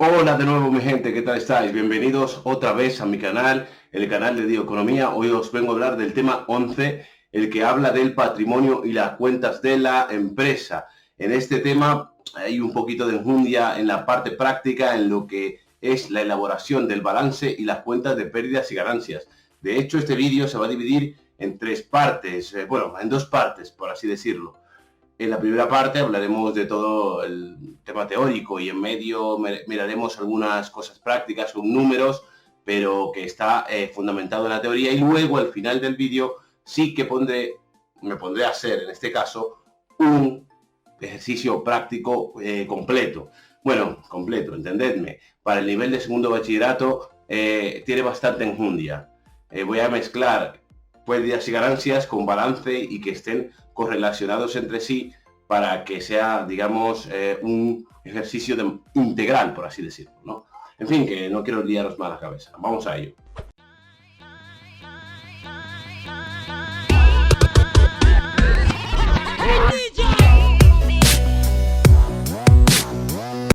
Hola de nuevo mi gente, ¿qué tal estáis? Bienvenidos otra vez a mi canal, el canal de Dio Economía. Hoy os vengo a hablar del tema 11, el que habla del patrimonio y las cuentas de la empresa. En este tema hay un poquito de enjundia en la parte práctica, en lo que es la elaboración del balance y las cuentas de pérdidas y ganancias. De hecho, este vídeo se va a dividir en tres partes, en dos partes, por así decirlo. En la primera parte hablaremos de todo el tema teórico y en medio miraremos algunas cosas prácticas con números, pero que está fundamentado en la teoría. Y luego al final del vídeo sí que me pondré a hacer, en este caso, un ejercicio práctico completo. Bueno, completo, entendedme. Para el nivel de segundo bachillerato tiene bastante enjundia. Voy a mezclar pérdidas y ganancias con balance y que estén correlacionados entre sí para que sea, digamos, un ejercicio integral, por así decirlo, ¿no? En fin, que no quiero liaros más la cabeza. Vamos a ello.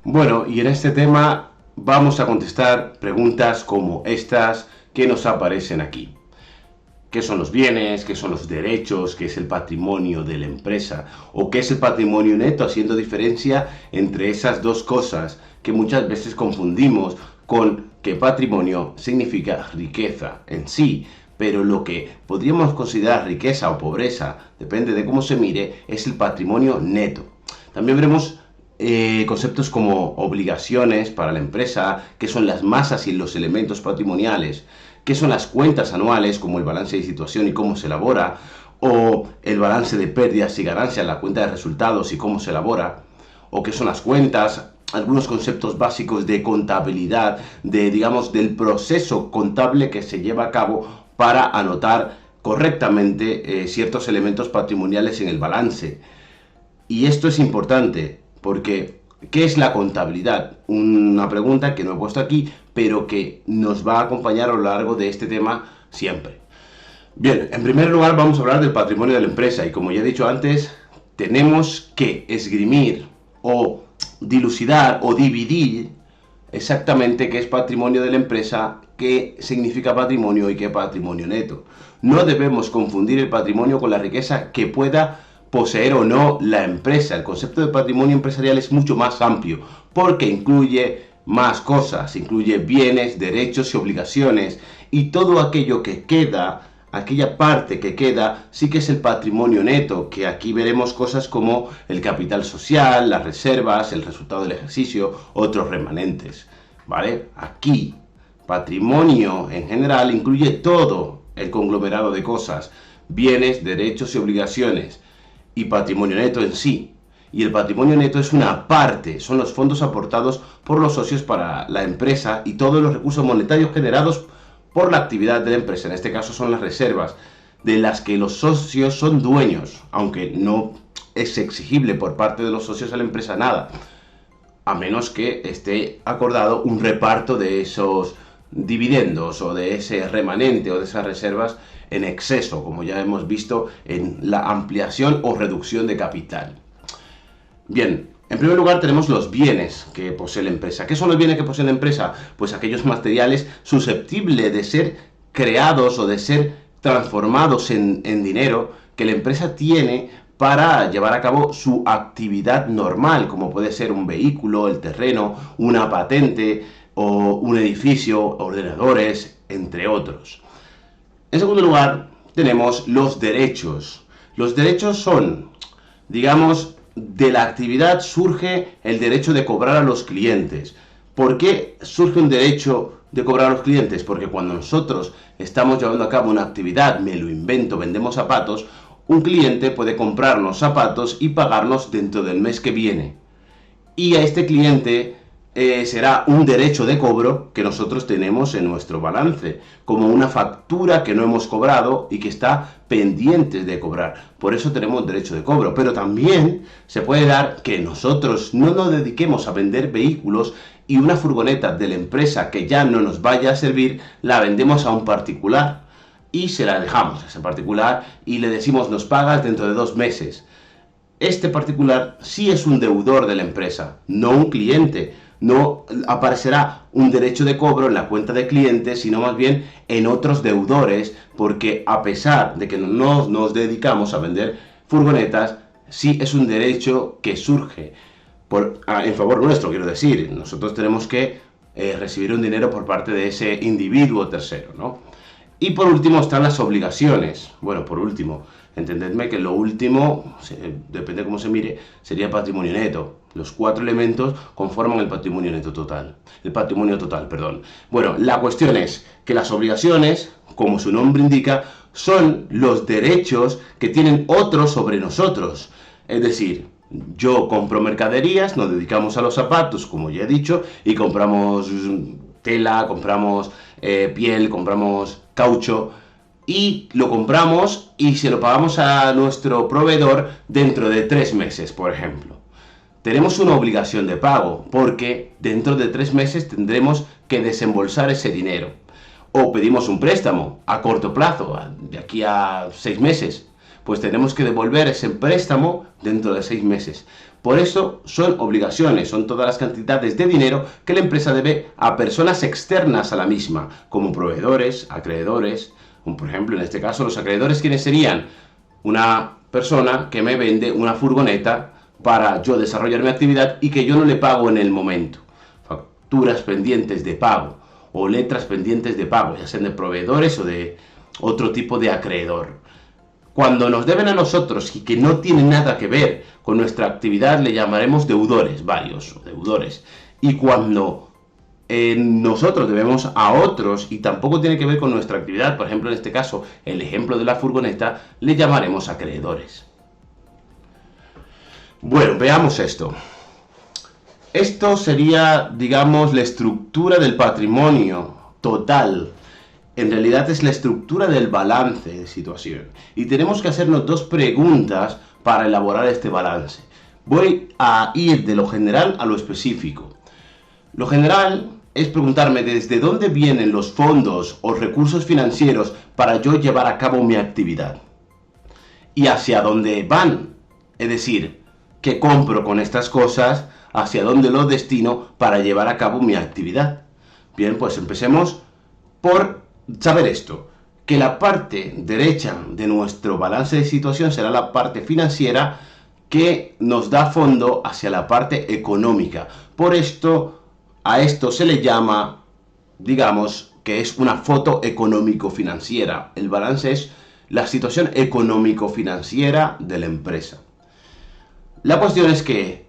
Bueno, y en este tema vamos a contestar preguntas como estas que nos aparecen aquí. ¿Qué son los bienes? ¿Qué son los derechos? ¿Qué es el patrimonio de la empresa? ¿O qué es el patrimonio neto? Haciendo diferencia entre esas dos cosas que muchas veces confundimos con que patrimonio significa riqueza en sí, pero lo que podríamos considerar riqueza o pobreza, depende de cómo se mire, es el patrimonio neto. También veremos conceptos como obligaciones para la empresa, qué son las masas y los elementos patrimoniales, qué son las cuentas anuales, como el balance de situación y cómo se elabora, o el balance de pérdidas y ganancias, la cuenta de resultados y cómo se elabora, o qué son las cuentas, algunos conceptos básicos de contabilidad, del proceso contable que se lleva a cabo para anotar correctamente ciertos elementos patrimoniales en el balance. Y esto es importante porque ¿qué es la contabilidad? Una pregunta que no he puesto aquí, pero que nos va a acompañar a lo largo de este tema siempre. Bien, en primer lugar vamos a hablar del patrimonio de la empresa y como ya he dicho antes, tenemos que esgrimir o dilucidar o dividir exactamente qué es patrimonio de la empresa, qué significa patrimonio y qué patrimonio neto. No debemos confundir el patrimonio con la riqueza que pueda poseer o no la empresa. El concepto de patrimonio empresarial es mucho más amplio porque incluye más cosas, incluye bienes, derechos y obligaciones, y todo aquello que queda, aquella parte que queda, sí que es el patrimonio neto, que aquí veremos cosas como el capital social, las reservas, el resultado del ejercicio, otros remanentes, ¿vale? Aquí, patrimonio en general incluye todo el conglomerado de cosas, bienes, derechos y obligaciones, y patrimonio neto en sí. Y el patrimonio neto es una parte, son los fondos aportados por los socios para la empresa y todos los recursos monetarios generados por la actividad de la empresa. En este caso son las reservas, de las que los socios son dueños, aunque no es exigible por parte de los socios a la empresa nada, a menos que esté acordado un reparto de esos dividendos o de ese remanente o de esas reservas en exceso, como ya hemos visto en la ampliación o reducción de capital. Bien, en primer lugar tenemos los bienes que posee la empresa. ¿Qué son los bienes que posee la empresa? Pues aquellos materiales susceptibles de ser creados o de ser transformados en dinero que la empresa tiene para llevar a cabo su actividad normal, como puede ser un vehículo, el terreno, una patente o un edificio, ordenadores, entre otros. En segundo lugar, tenemos los derechos. Los derechos son, digamos, de la actividad surge el derecho de cobrar a los clientes. ¿Por qué surge un derecho de cobrar a los clientes? Porque cuando nosotros estamos llevando a cabo una actividad, me lo invento, vendemos zapatos, un cliente puede comprarnos zapatos y pagarnos dentro del mes que viene. Y a este cliente será un derecho de cobro que nosotros tenemos en nuestro balance, como una factura que no hemos cobrado y que está pendiente de cobrar. Por eso tenemos derecho de cobro. Pero también se puede dar que nosotros no nos dediquemos a vender vehículos y una furgoneta de la empresa que ya no nos vaya a servir, la vendemos a un particular y se la dejamos a ese particular y le decimos nos pagas dentro de 2 meses. Este particular sí es un deudor de la empresa, no un cliente, no aparecerá un derecho de cobro en la cuenta de clientes, sino más bien en otros deudores, porque a pesar de que no nos dedicamos a vender furgonetas, sí es un derecho que surge en favor nuestro, quiero decir. Nosotros tenemos que recibir un dinero por parte de ese individuo tercero, ¿no? Y por último están las obligaciones. Bueno, por último, entendedme que lo último, depende de cómo se mire, sería patrimonio neto. Los 4 elementos conforman el patrimonio neto total. El patrimonio total, perdón. Bueno, la cuestión es que las obligaciones, como su nombre indica, son los derechos que tienen otros sobre nosotros. Es decir, yo compro mercaderías, nos dedicamos a los zapatos, como ya he dicho, y compramos tela, compramos piel, compramos caucho, y lo compramos y se lo pagamos a nuestro proveedor dentro de 3 meses, por ejemplo. Tenemos una obligación de pago, porque dentro de 3 meses tendremos que desembolsar ese dinero. O pedimos un préstamo a corto plazo, de aquí a 6 meses, pues tenemos que devolver ese préstamo dentro de 6 meses. Por eso son obligaciones, son todas las cantidades de dinero que la empresa debe a personas externas a la misma, como proveedores, acreedores. Por ejemplo, en este caso, los acreedores, ¿quiénes serían? Una persona que me vende una furgoneta para yo desarrollar mi actividad y que yo no le pago en el momento. Facturas pendientes de pago o letras pendientes de pago, ya sean de proveedores o de otro tipo de acreedor. Cuando nos deben a nosotros y que no tiene nada que ver con nuestra actividad, le llamaremos deudores, varios deudores. Y cuando nosotros debemos a otros y tampoco tiene que ver con nuestra actividad, por ejemplo, en este caso, el ejemplo de la furgoneta, le llamaremos acreedores. Bueno, veamos esto. Esto sería, digamos, la estructura del patrimonio total. En realidad es la estructura del balance de situación. Y tenemos que hacernos 2 preguntas para elaborar este balance. Voy a ir de lo general a lo específico. Lo general es preguntarme desde dónde vienen los fondos o recursos financieros para yo llevar a cabo mi actividad. Y hacia dónde van. Es decir, ¿qué compro con estas cosas? Hacia dónde lo destino para llevar a cabo mi actividad. Bien, pues empecemos por saber esto, que la parte derecha de nuestro balance de situación será la parte financiera que nos da fondo hacia la parte económica. Por esto, a esto se le llama, digamos, que es una foto económico-financiera. El balance es la situación económico-financiera de la empresa. La cuestión es que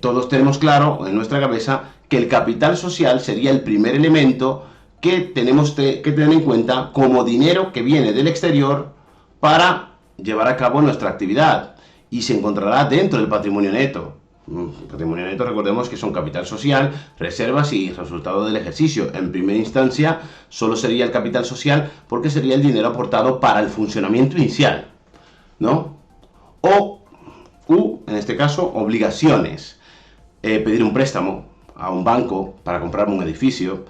todos tenemos claro en nuestra cabeza que el capital social sería el primer elemento que tenemos que tener en cuenta como dinero que viene del exterior para llevar a cabo nuestra actividad y se encontrará dentro del patrimonio neto. Patrimonio neto, recordemos que son capital social, reservas y resultado del ejercicio. En primera instancia solo sería el capital social porque sería el dinero aportado para el funcionamiento inicial, ¿no? En este caso, obligaciones. Pedir un préstamo a un banco para comprarme un edificio,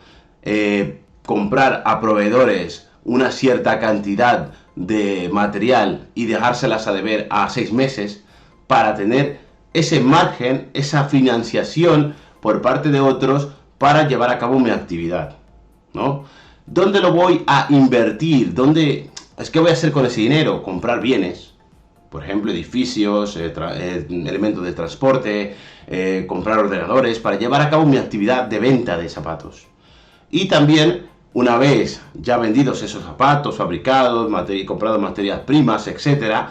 comprar a proveedores una cierta cantidad de material y dejárselas a deber a 6 meses para tener ese margen, esa financiación por parte de otros para llevar a cabo mi actividad, ¿no? ¿Dónde lo voy a invertir? ¿Qué voy a hacer con ese dinero? Comprar bienes, por ejemplo, edificios, elementos de transporte, comprar ordenadores para llevar a cabo mi actividad de venta de zapatos. Y también, una vez ya vendidos esos zapatos, fabricados, comprados materias primas, etcétera,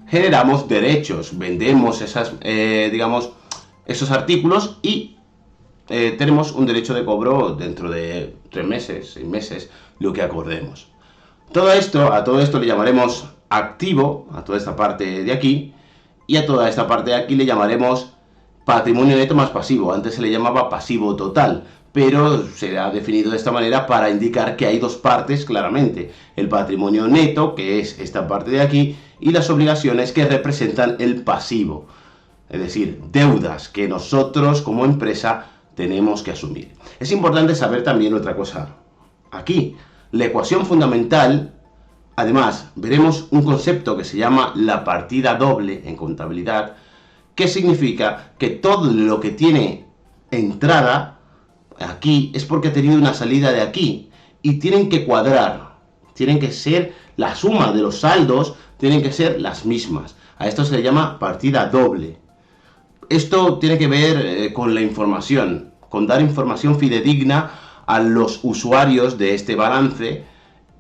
generamos derechos, vendemos esos artículos y tenemos un derecho de cobro dentro de 3 meses, 6 meses, lo que acordemos. A todo esto le llamaremos activo, a toda esta parte de aquí, y a toda esta parte de aquí le llamaremos patrimonio neto más pasivo. Antes se le llamaba pasivo total, pero se ha definido de esta manera para indicar que hay 2 partes claramente. El patrimonio neto, que es esta parte de aquí, y las obligaciones que representan el pasivo. Es decir, deudas que nosotros como empresa tenemos que asumir. Es importante saber también otra cosa. Aquí, la ecuación fundamental, además, veremos un concepto que se llama la partida doble en contabilidad, que significa que todo lo que tiene entrada aquí es porque ha tenido una salida de aquí y tienen que cuadrar, tienen que ser la suma de los saldos, tienen que ser las mismas. A esto se le llama partida doble. Esto tiene que ver con la información, con dar información fidedigna a los usuarios de este balance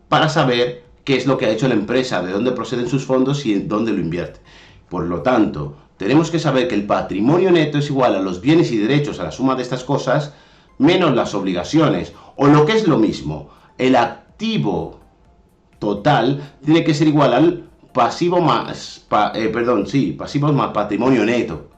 para saber qué es lo que ha hecho la empresa, de dónde proceden sus fondos y en dónde lo invierte. Por lo tanto, tenemos que saber que el patrimonio neto es igual a los bienes y derechos, a la suma de estas cosas, menos las obligaciones. O lo que es lo mismo, el activo total tiene que ser igual al pasivo más, pasivos más patrimonio neto.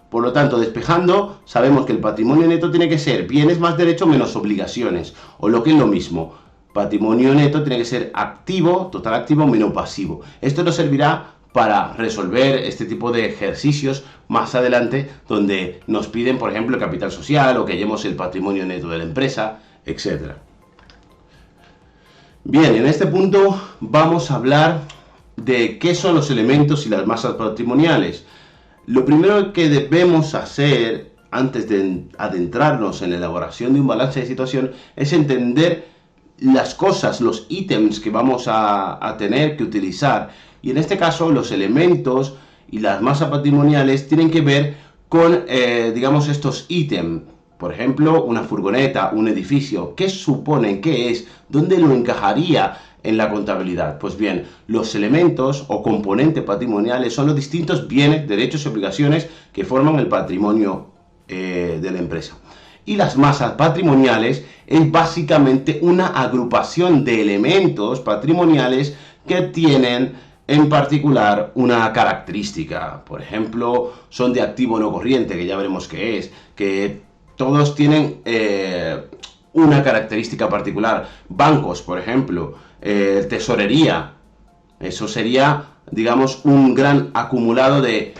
Por lo tanto, despejando, sabemos que el patrimonio neto tiene que ser bienes más derechos menos obligaciones. O lo que es lo mismo, patrimonio neto tiene que ser activo, total activo menos pasivo. Esto nos servirá para resolver este tipo de ejercicios más adelante, donde nos piden, por ejemplo, el capital social o que hallemos el patrimonio neto de la empresa, etc. Bien, en este punto vamos a hablar de qué son los elementos y las masas patrimoniales. Lo primero que debemos hacer antes de adentrarnos en la elaboración de un balance de situación es entender las cosas, los ítems que vamos a tener que utilizar. Y en este caso los elementos y las masas patrimoniales tienen que ver con, digamos, estos ítems. Por ejemplo, una furgoneta, un edificio. ¿Qué suponen? ¿Qué es? ¿Dónde lo encajaría en la contabilidad? Pues bien, los elementos o componentes patrimoniales son los distintos bienes, derechos y obligaciones que forman el patrimonio de la empresa. Y las masas patrimoniales es básicamente una agrupación de elementos patrimoniales que tienen en particular una característica. Por ejemplo, son de activo no corriente, que ya veremos qué es, que todos tienen una característica particular. Bancos, por ejemplo, tesorería, eso sería, digamos, un gran acumulado de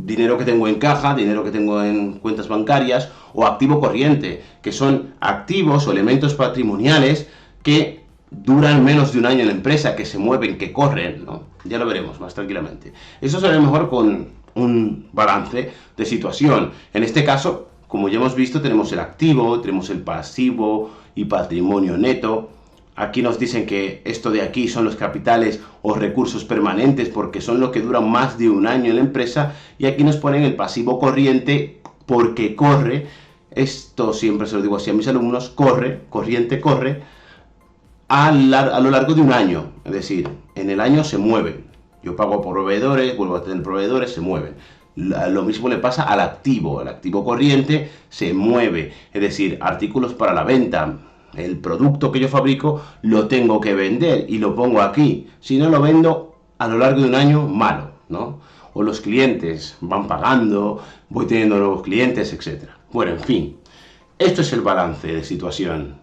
dinero que tengo en caja, dinero que tengo en cuentas bancarias, o activo corriente, que son activos o elementos patrimoniales que duran menos de un año en la empresa, que se mueven, que corren, ¿no? Ya lo veremos más tranquilamente. Eso será mejor con un balance de situación. En este caso, como ya hemos visto, tenemos el activo, tenemos el pasivo y patrimonio neto. Aquí nos dicen que esto de aquí son los capitales o recursos permanentes porque son los que duran más de un año en la empresa, y aquí nos ponen el pasivo corriente porque corre. Esto siempre se lo digo así a mis alumnos: corriente corre a lo largo de un año, es decir, en el año se mueven. Yo pago por proveedores, vuelvo a tener proveedores, se mueven. Lo mismo le pasa al activo. El activo corriente se mueve, es decir, artículos para la venta. El producto que yo fabrico lo tengo que vender y lo pongo aquí. Si no lo vendo a lo largo de un año, malo, ¿no? O los clientes van pagando, voy teniendo nuevos clientes, etc. Bueno, en fin, esto es el balance de situación,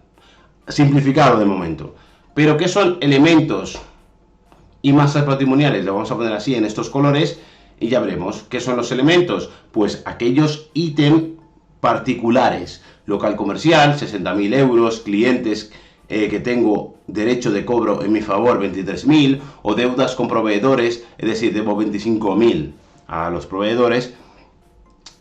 simplificado de momento. Pero ¿qué son elementos y masas patrimoniales? Lo vamos a poner así en estos colores y ya veremos. ¿Qué son los elementos? Pues aquellos ítems particulares. Local comercial, 60.000 euros, clientes que tengo derecho de cobro en mi favor, 23.000, o deudas con proveedores, es decir, debo 25.000 a los proveedores.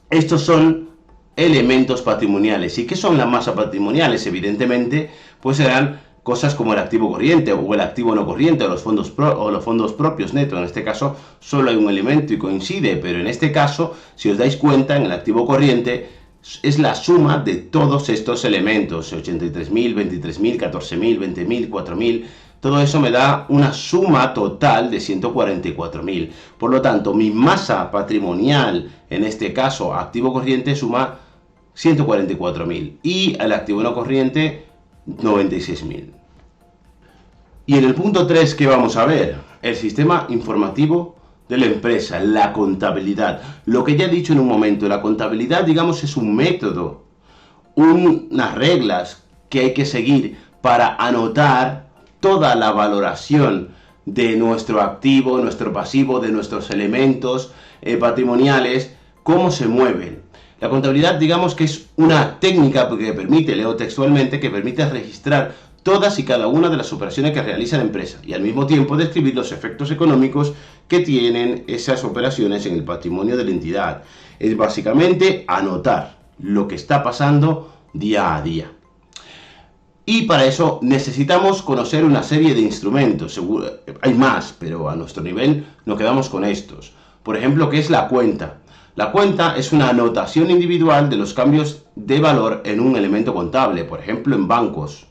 Estos son elementos patrimoniales. ¿Y qué son las masas patrimoniales? Evidentemente, pues serán cosas como el activo corriente o el activo no corriente o los fondos propios netos. En este caso solo hay un elemento y coincide, pero en este caso, si os dais cuenta, en el activo corriente es la suma de todos estos elementos: 83.000, 23.000, 14.000, 20.000, 4.000. Todo eso me da una suma total de 144.000. Por lo tanto, mi masa patrimonial, en este caso activo corriente, suma 144.000 y el activo no corriente 96.000. Y en el punto 3, ¿qué vamos a ver? El sistema informativo de la empresa, la contabilidad. Lo que ya he dicho en un momento, la contabilidad, digamos, es un método, unas reglas que hay que seguir para anotar toda la valoración de nuestro activo, nuestro pasivo, de nuestros elementos patrimoniales, cómo se mueven. La contabilidad, digamos que es una técnica que permite, leo textualmente, que permite registrar todas y cada una de las operaciones que realiza la empresa y al mismo tiempo describir los efectos económicos que tienen esas operaciones en el patrimonio de la entidad. Es básicamente anotar lo que está pasando día a día. Y para eso necesitamos conocer una serie de instrumentos. Seguro, hay más, pero a nuestro nivel nos quedamos con estos. Por ejemplo, ¿qué es la cuenta? La cuenta es una anotación individual de los cambios de valor en un elemento contable, por ejemplo, en bancos.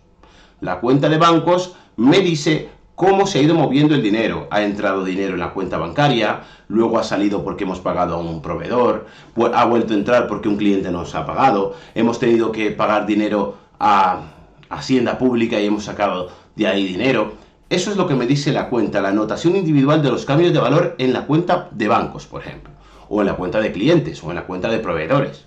La cuenta de bancos me dice cómo se ha ido moviendo el dinero. Ha entrado dinero en la cuenta bancaria, luego ha salido porque hemos pagado a un proveedor, ha vuelto a entrar porque un cliente nos ha pagado, hemos tenido que pagar dinero a Hacienda Pública y hemos sacado de ahí dinero. Eso es lo que me dice la cuenta, la anotación individual de los cambios de valor en la cuenta de bancos, por ejemplo, o en la cuenta de clientes, o en la cuenta de proveedores.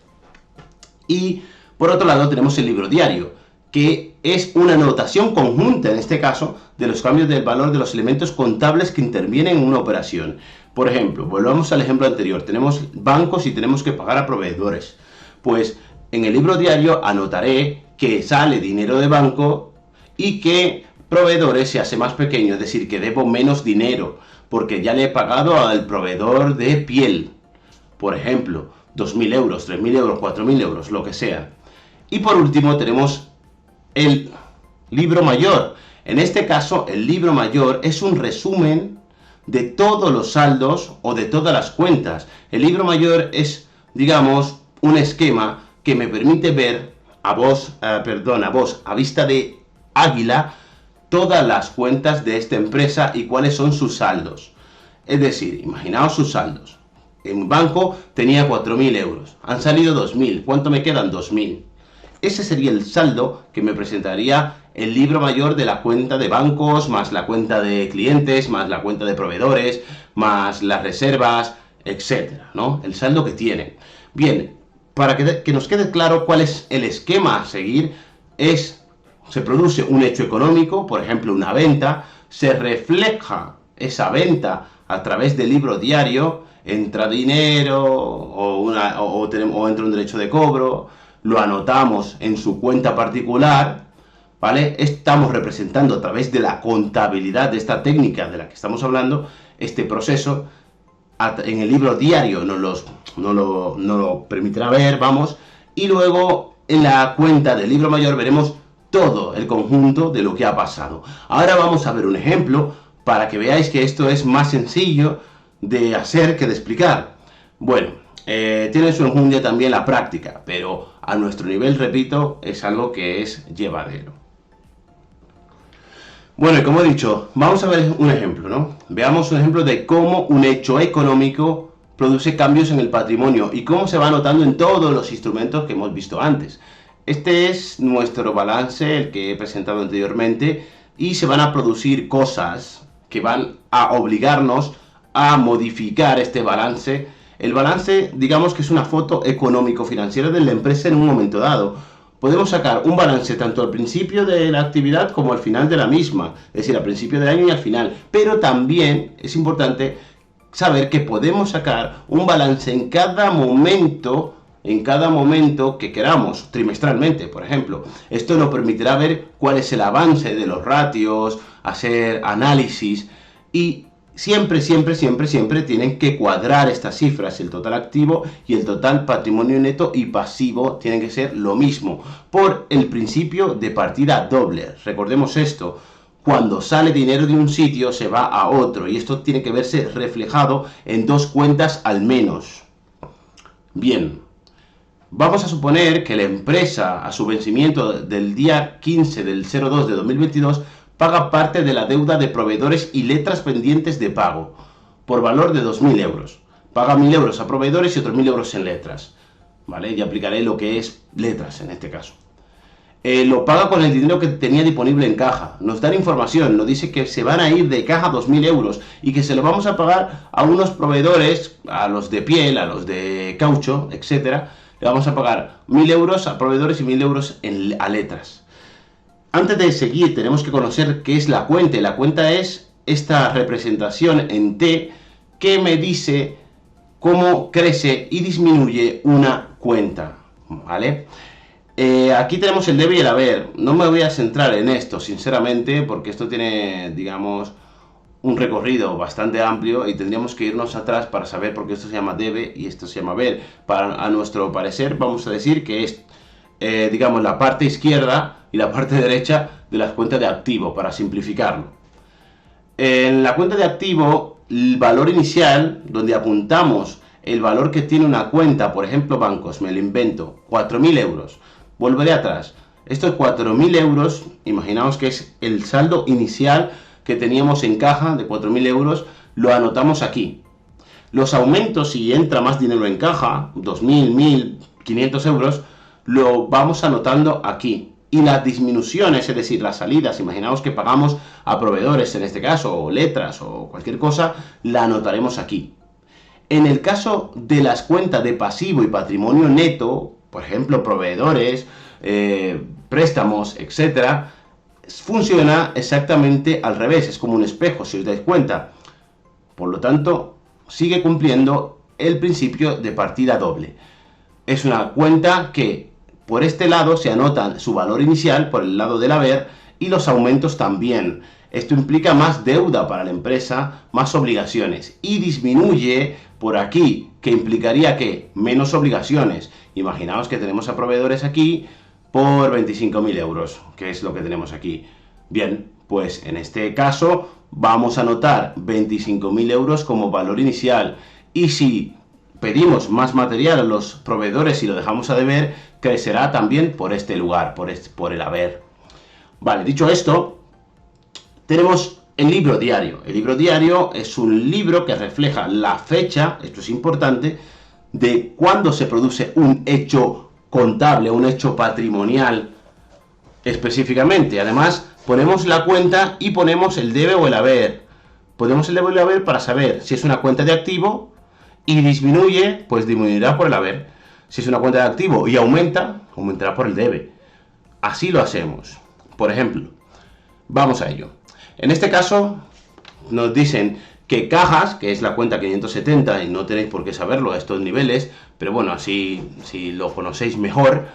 Y por otro lado tenemos el libro diario, que es una anotación conjunta, en este caso, de los cambios del valor de los elementos contables que intervienen en una operación. Por ejemplo, volvamos al ejemplo anterior, tenemos bancos y tenemos que pagar a proveedores. Pues en el libro diario anotaré que sale dinero de banco y que proveedores se hace más pequeño, es decir, que debo menos dinero, porque ya le he pagado al proveedor de piel, por ejemplo, 2.000 euros, 3.000 euros, 4.000 euros, lo que sea. Y por último tenemos el libro mayor. En este caso, el libro mayor es un resumen de todos los saldos o de todas las cuentas. El libro mayor es, digamos, un esquema que me permite ver a vista de águila, todas las cuentas de esta empresa y cuáles son sus saldos. Es decir, imaginaos sus saldos. En un banco tenía 4.000 euros, han salido 2.000, ¿cuánto me quedan? 2.000. Ese sería el saldo que me presentaría el libro mayor de la cuenta de bancos, más la cuenta de clientes, más la cuenta de proveedores, más las reservas, etcétera, ¿no? El saldo que tienen. Bien, para que nos quede claro cuál es el esquema a seguir, se produce un hecho económico, por ejemplo una venta, se refleja esa venta a través del libro diario, entra dinero o entra un derecho de cobro, lo anotamos en su cuenta particular, ¿vale? Estamos representando a través de la contabilidad, de esta técnica de la que estamos hablando, este proceso. En el libro diario no lo permitirá ver, vamos, y luego en la cuenta del libro mayor veremos todo el conjunto de lo que ha pasado. Ahora vamos a ver un ejemplo para que veáis que esto es más sencillo de hacer que de explicar. Bueno, tiene su enjundia también la práctica, pero a nuestro nivel, repito, es algo que es llevadero. Bueno, y como he dicho, vamos a ver un ejemplo, ¿no? Veamos un ejemplo de cómo un hecho económico produce cambios en el patrimonio y cómo se va anotando en todos los instrumentos que hemos visto antes. Este es nuestro balance, el que he presentado anteriormente, y se van a producir cosas que van a obligarnos a modificar este balance. El balance, digamos que es una foto económico-financiera de la empresa en un momento dado. Podemos sacar un balance tanto al principio de la actividad como al final de la misma, es decir, al principio del año y al final. Pero también es importante saber que podemos sacar un balance en cada momento que queramos, trimestralmente, por ejemplo. Esto nos permitirá ver cuál es el avance de los ratios, hacer análisis y siempre tienen que cuadrar estas cifras. El total activo y el total patrimonio neto y pasivo tienen que ser lo mismo, por el principio de partida doble. Recordemos esto, cuando sale dinero de un sitio se va a otro y esto tiene que verse reflejado en dos cuentas al menos. Bien, vamos a suponer que la empresa a su vencimiento del día 15 del 02 de 2022 paga parte de la deuda de proveedores y letras pendientes de pago, por valor de 2.000 euros. Paga 1.000 euros a proveedores y otros 1.000 euros en letras, ¿vale? Y aplicaré lo que es letras en este caso. Lo paga con el dinero que tenía disponible en caja. Nos dan información, nos dice que se van a ir de caja 2.000 euros y que se lo vamos a pagar a unos proveedores, a los de piel, a los de caucho, etcétera. Le vamos a pagar 1.000 euros a proveedores y 1.000 euros a letras. Antes de seguir tenemos que conocer qué es la cuenta. La cuenta es esta representación en T que me dice cómo crece y disminuye una cuenta, ¿vale? Aquí tenemos el debe y el haber. No me voy a centrar en esto, sinceramente, porque esto tiene, digamos, un recorrido bastante amplio y tendríamos que irnos atrás para saber por qué esto se llama debe y esto se llama haber. A nuestro parecer vamos a decir que digamos, la parte izquierda y la parte derecha de las cuentas de activo, para simplificarlo. En la cuenta de activo, el valor inicial, donde apuntamos el valor que tiene una cuenta, por ejemplo, bancos, me lo invento, 4.000 euros. Volveré atrás. Estos 4.000 euros, imaginaos que es el saldo inicial que teníamos en caja de 4.000 euros, lo anotamos aquí. Los aumentos, si entra más dinero en caja, 2.000, 1.500 euros, lo vamos anotando aquí. Y las disminuciones, es decir, las salidas, imaginaos que pagamos a proveedores en este caso, o letras, o cualquier cosa, la anotaremos aquí. En el caso de las cuentas de pasivo y patrimonio neto, por ejemplo, proveedores, préstamos, etcétera, funciona exactamente al revés, es como un espejo, si os dais cuenta. Por lo tanto, sigue cumpliendo el principio de partida doble. Es una cuenta que por este lado se anotan su valor inicial por el lado del haber y los aumentos también. Esto implica más deuda para la empresa, más obligaciones, y disminuye por aquí, que implicaría que menos obligaciones. Imaginaos que tenemos a proveedores aquí por 25.000 euros, que es lo que tenemos aquí. Bien, pues en este caso vamos a anotar 25.000 euros como valor inicial, y si pedimos más material a los proveedores y lo dejamos a deber, crecerá también por este lugar, por el haber. Vale, dicho esto, tenemos el libro diario. El libro diario es un libro que refleja la fecha, esto es importante, de cuándo se produce un hecho contable, un hecho patrimonial específicamente. Además, ponemos la cuenta y ponemos el debe o el haber. Ponemos el debe o el haber para saber si es una cuenta de activo y disminuye, pues disminuirá por el haber. Si es una cuenta de activo y aumenta, aumentará por el debe. Así lo hacemos. Por ejemplo, vamos a ello. En este caso, nos dicen que cajas, que es la cuenta 570, y no tenéis por qué saberlo a estos niveles, pero bueno, así si lo conocéis mejor,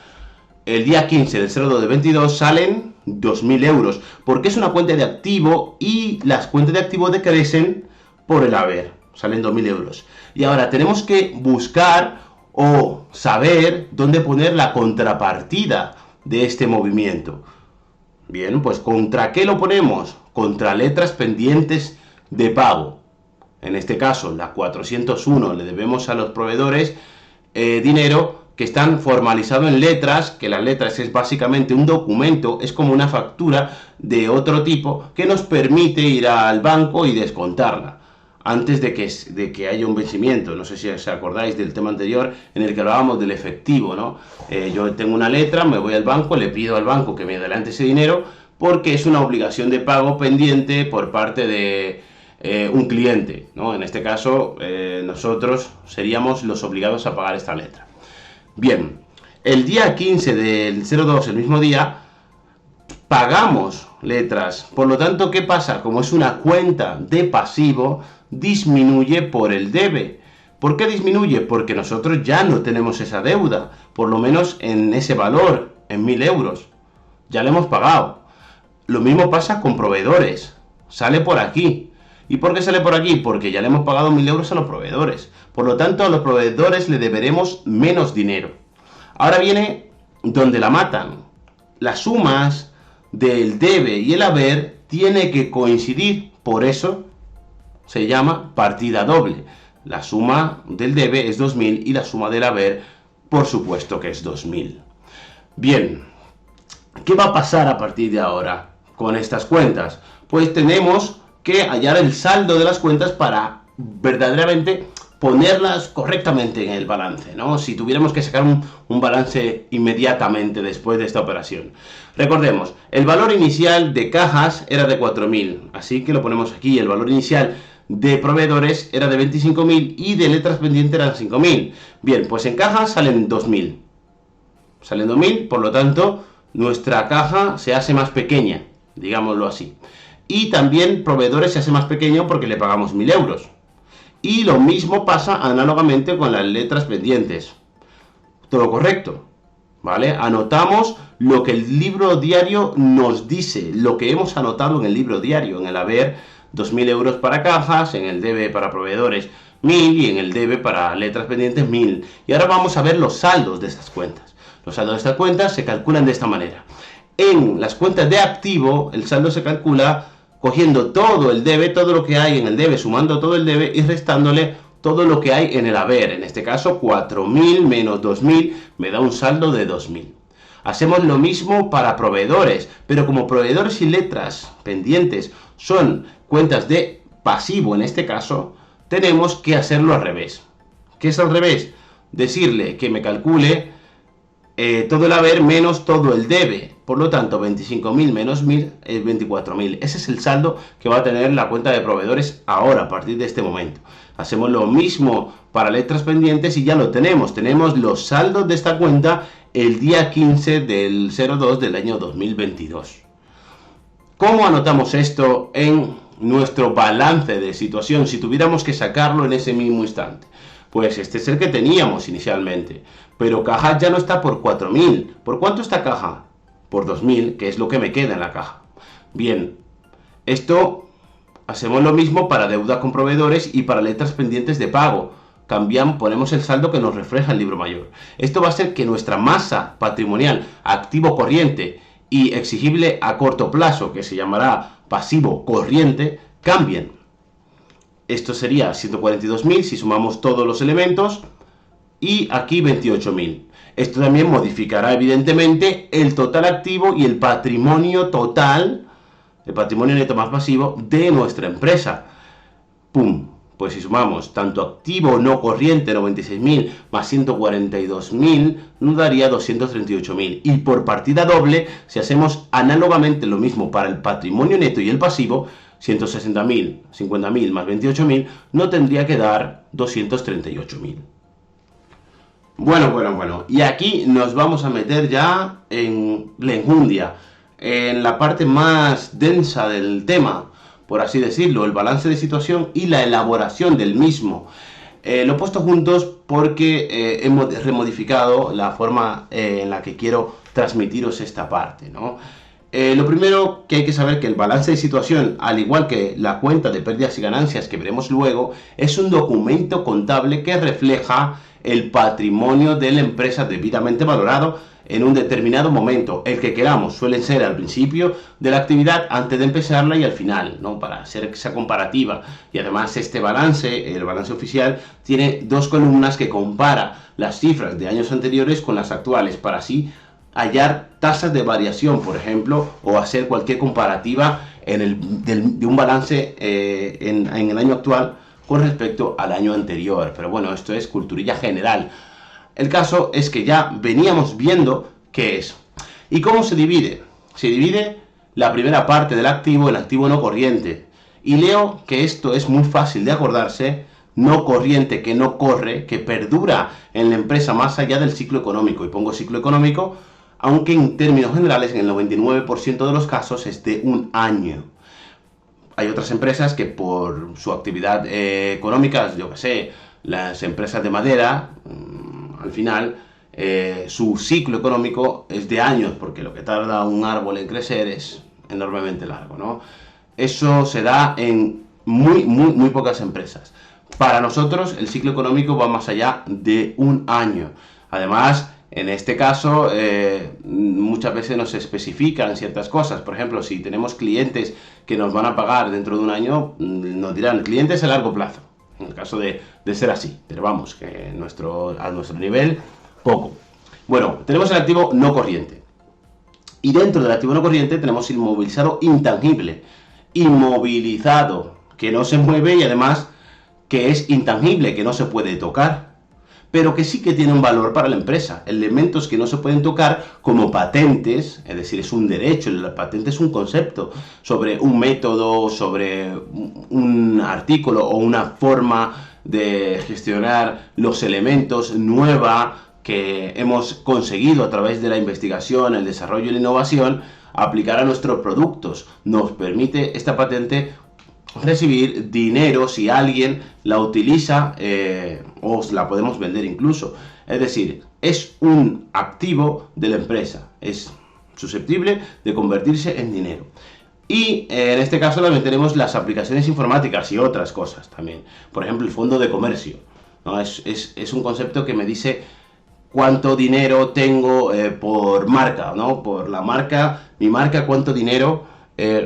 el día 15 del 02 de 22 salen 2.000 euros, porque es una cuenta de activo y las cuentas de activo decrecen por el haber, salen 2.000 euros. Y ahora tenemos que buscar o saber dónde poner la contrapartida de este movimiento. Bien, pues ¿contra qué lo ponemos? Contra letras pendientes de pago. En este caso, la 401, le debemos a los proveedores dinero que están formalizados en letras, que las letras es básicamente un documento, es como una factura de otro tipo que nos permite ir al banco y descontarla antes de que haya un vencimiento. No sé si os acordáis del tema anterior en el que hablábamos del efectivo, ¿no? Yo tengo una letra, me voy al banco, le pido al banco que me adelante ese dinero porque es una obligación de pago pendiente por parte de un cliente, ¿no? En este caso, nosotros seríamos los obligados a pagar esta letra. Bien, el día 15 del 02, el mismo día, pagamos letras. Por lo tanto, ¿qué pasa? Como es una cuenta de pasivo, disminuye por el debe. ¿Por qué disminuye? Porque nosotros ya no tenemos esa deuda, por lo menos en ese valor, en 1.000 euros. Ya le hemos pagado. Lo mismo pasa con proveedores. Sale por aquí. ¿Y por qué sale por aquí? Porque ya le hemos pagado 1.000 euros a los proveedores. Por lo tanto, a los proveedores le deberemos menos dinero. Ahora viene donde la matan. Las sumas del debe y el haber tiene que coincidir. Por eso se llama partida doble. La suma del debe es 2.000 y la suma del haber, por supuesto que es 2.000. Bien, ¿qué va a pasar a partir de ahora con estas cuentas? Pues tenemos que hallar el saldo de las cuentas para verdaderamente ponerlas correctamente en el balance, ¿no? Si tuviéramos que sacar un balance inmediatamente después de esta operación. Recordemos, el valor inicial de cajas era de 4.000, así que lo ponemos aquí. El valor inicial de proveedores era de 25.000 y de letras pendientes eran 5.000. Bien, pues en cajas salen 2.000. Salen 2.000, por lo tanto, nuestra caja se hace más pequeña, digámoslo así. Y también proveedores se hace más pequeño porque le pagamos 1.000 euros. Y lo mismo pasa análogamente con las letras pendientes. Todo correcto, ¿vale? Anotamos lo que el libro diario nos dice, lo que hemos anotado en el libro diario, en el haber 2.000 euros para cajas, en el debe para proveedores 1.000 y en el debe para letras pendientes 1.000. Y ahora vamos a ver los saldos de esas cuentas. Los saldos de estas cuentas se calculan de esta manera. En las cuentas de activo, el saldo se calcula cogiendo todo el debe, todo lo que hay en el debe, sumando todo el debe y restándole todo lo que hay en el haber. En este caso, 4.000 menos 2.000 me da un saldo de 2.000. Hacemos lo mismo para proveedores, pero como proveedores y letras pendientes son cuentas de pasivo en este caso, tenemos que hacerlo al revés. ¿Qué es al revés? Decirle que me calcule todo el haber menos todo el debe. Por lo tanto, 25.000 menos 1.000 es 24.000. Ese es el saldo que va a tener la cuenta de proveedores ahora, a partir de este momento. Hacemos lo mismo para letras pendientes y ya lo tenemos. Tenemos los saldos de esta cuenta el día 15 del 02 del año 2022. ¿Cómo anotamos esto en nuestro balance de situación si tuviéramos que sacarlo en ese mismo instante? Pues este es el que teníamos inicialmente, pero caja ya no está por 4.000. ¿Por cuánto está caja? Por 2.000, que es lo que me queda en la caja. Bien, esto hacemos lo mismo para deuda con proveedores y para letras pendientes de pago. Ponemos el saldo que nos refleja el libro mayor. Esto va a hacer que nuestra masa patrimonial, activo corriente y exigible a corto plazo, que se llamará pasivo corriente, cambien. Esto sería 142.000 si sumamos todos los elementos y aquí 28.000. Esto también modificará evidentemente el total activo y el patrimonio total, el patrimonio neto más pasivo de nuestra empresa. ¡Pum! Pues si sumamos tanto activo no corriente, 96.000, más 142.000, nos daría 238.000. Y por partida doble, si hacemos análogamente lo mismo para el patrimonio neto y el pasivo, 160.000, 50.000 más 28.000, no tendría que dar 238.000. Bueno. Y aquí nos vamos a meter ya en la enjundia, en la parte más densa del tema, por así decirlo, el balance de situación y la elaboración del mismo. Lo he puesto juntos porque hemos remodificado la forma en la que quiero transmitiros esta parte, ¿no? Lo primero que hay que saber que el balance de situación, al igual que la cuenta de pérdidas y ganancias que veremos luego, es un documento contable que refleja el patrimonio de la empresa debidamente valorado en un determinado momento, el que queramos. Suele ser al principio de la actividad, antes de empezarla y al final, ¿no? Para hacer esa comparativa. Y además este balance, el balance oficial, tiene dos columnas que compara las cifras de años anteriores con las actuales, para así hallar tasas de variación, por ejemplo, o hacer cualquier comparativa de un balance en el año actual con respecto al año anterior. Pero bueno, esto es culturilla general. El caso es que ya veníamos viendo qué es. ¿Y cómo se divide? Se divide la primera parte del activo, el activo no corriente. Y leo que esto es muy fácil de acordarse: no corriente, que no corre, que perdura en la empresa más allá del ciclo económico. Y pongo ciclo económico, aunque en términos generales, en el 99% de los casos, es de un año. Hay otras empresas que por su actividad económica, yo que sé, las empresas de madera, al final, su ciclo económico es de años, porque lo que tarda un árbol en crecer es enormemente largo, ¿no? Eso se da en muy pocas empresas. Para nosotros, el ciclo económico va más allá de un año. Además, en este caso, muchas veces nos especifican ciertas cosas. Por ejemplo, si tenemos clientes que nos van a pagar dentro de un año, nos dirán clientes a largo plazo. En el caso de ser así, pero vamos, que a nuestro nivel, poco. Bueno, tenemos el activo no corriente. Y dentro del activo no corriente tenemos inmovilizado intangible. Inmovilizado, que no se mueve y además que es intangible, que no se puede tocar, pero que sí que tiene un valor para la empresa. Elementos que no se pueden tocar, como patentes, es decir, es un derecho. La patente es un concepto sobre un método, sobre un artículo o una forma de gestionar los elementos nueva que hemos conseguido a través de la investigación, el desarrollo y la innovación, aplicar a nuestros productos. Nos permite esta patente recibir dinero si alguien la utiliza, o la podemos vender incluso. Es decir, es un activo de la empresa, es susceptible de convertirse en dinero. Y en este caso también tenemos las aplicaciones informáticas y otras cosas también. Por ejemplo, el fondo de comercio, ¿no? Es un concepto que me dice cuánto dinero tengo por marca, ¿no? Por la marca, mi marca, cuánto dinero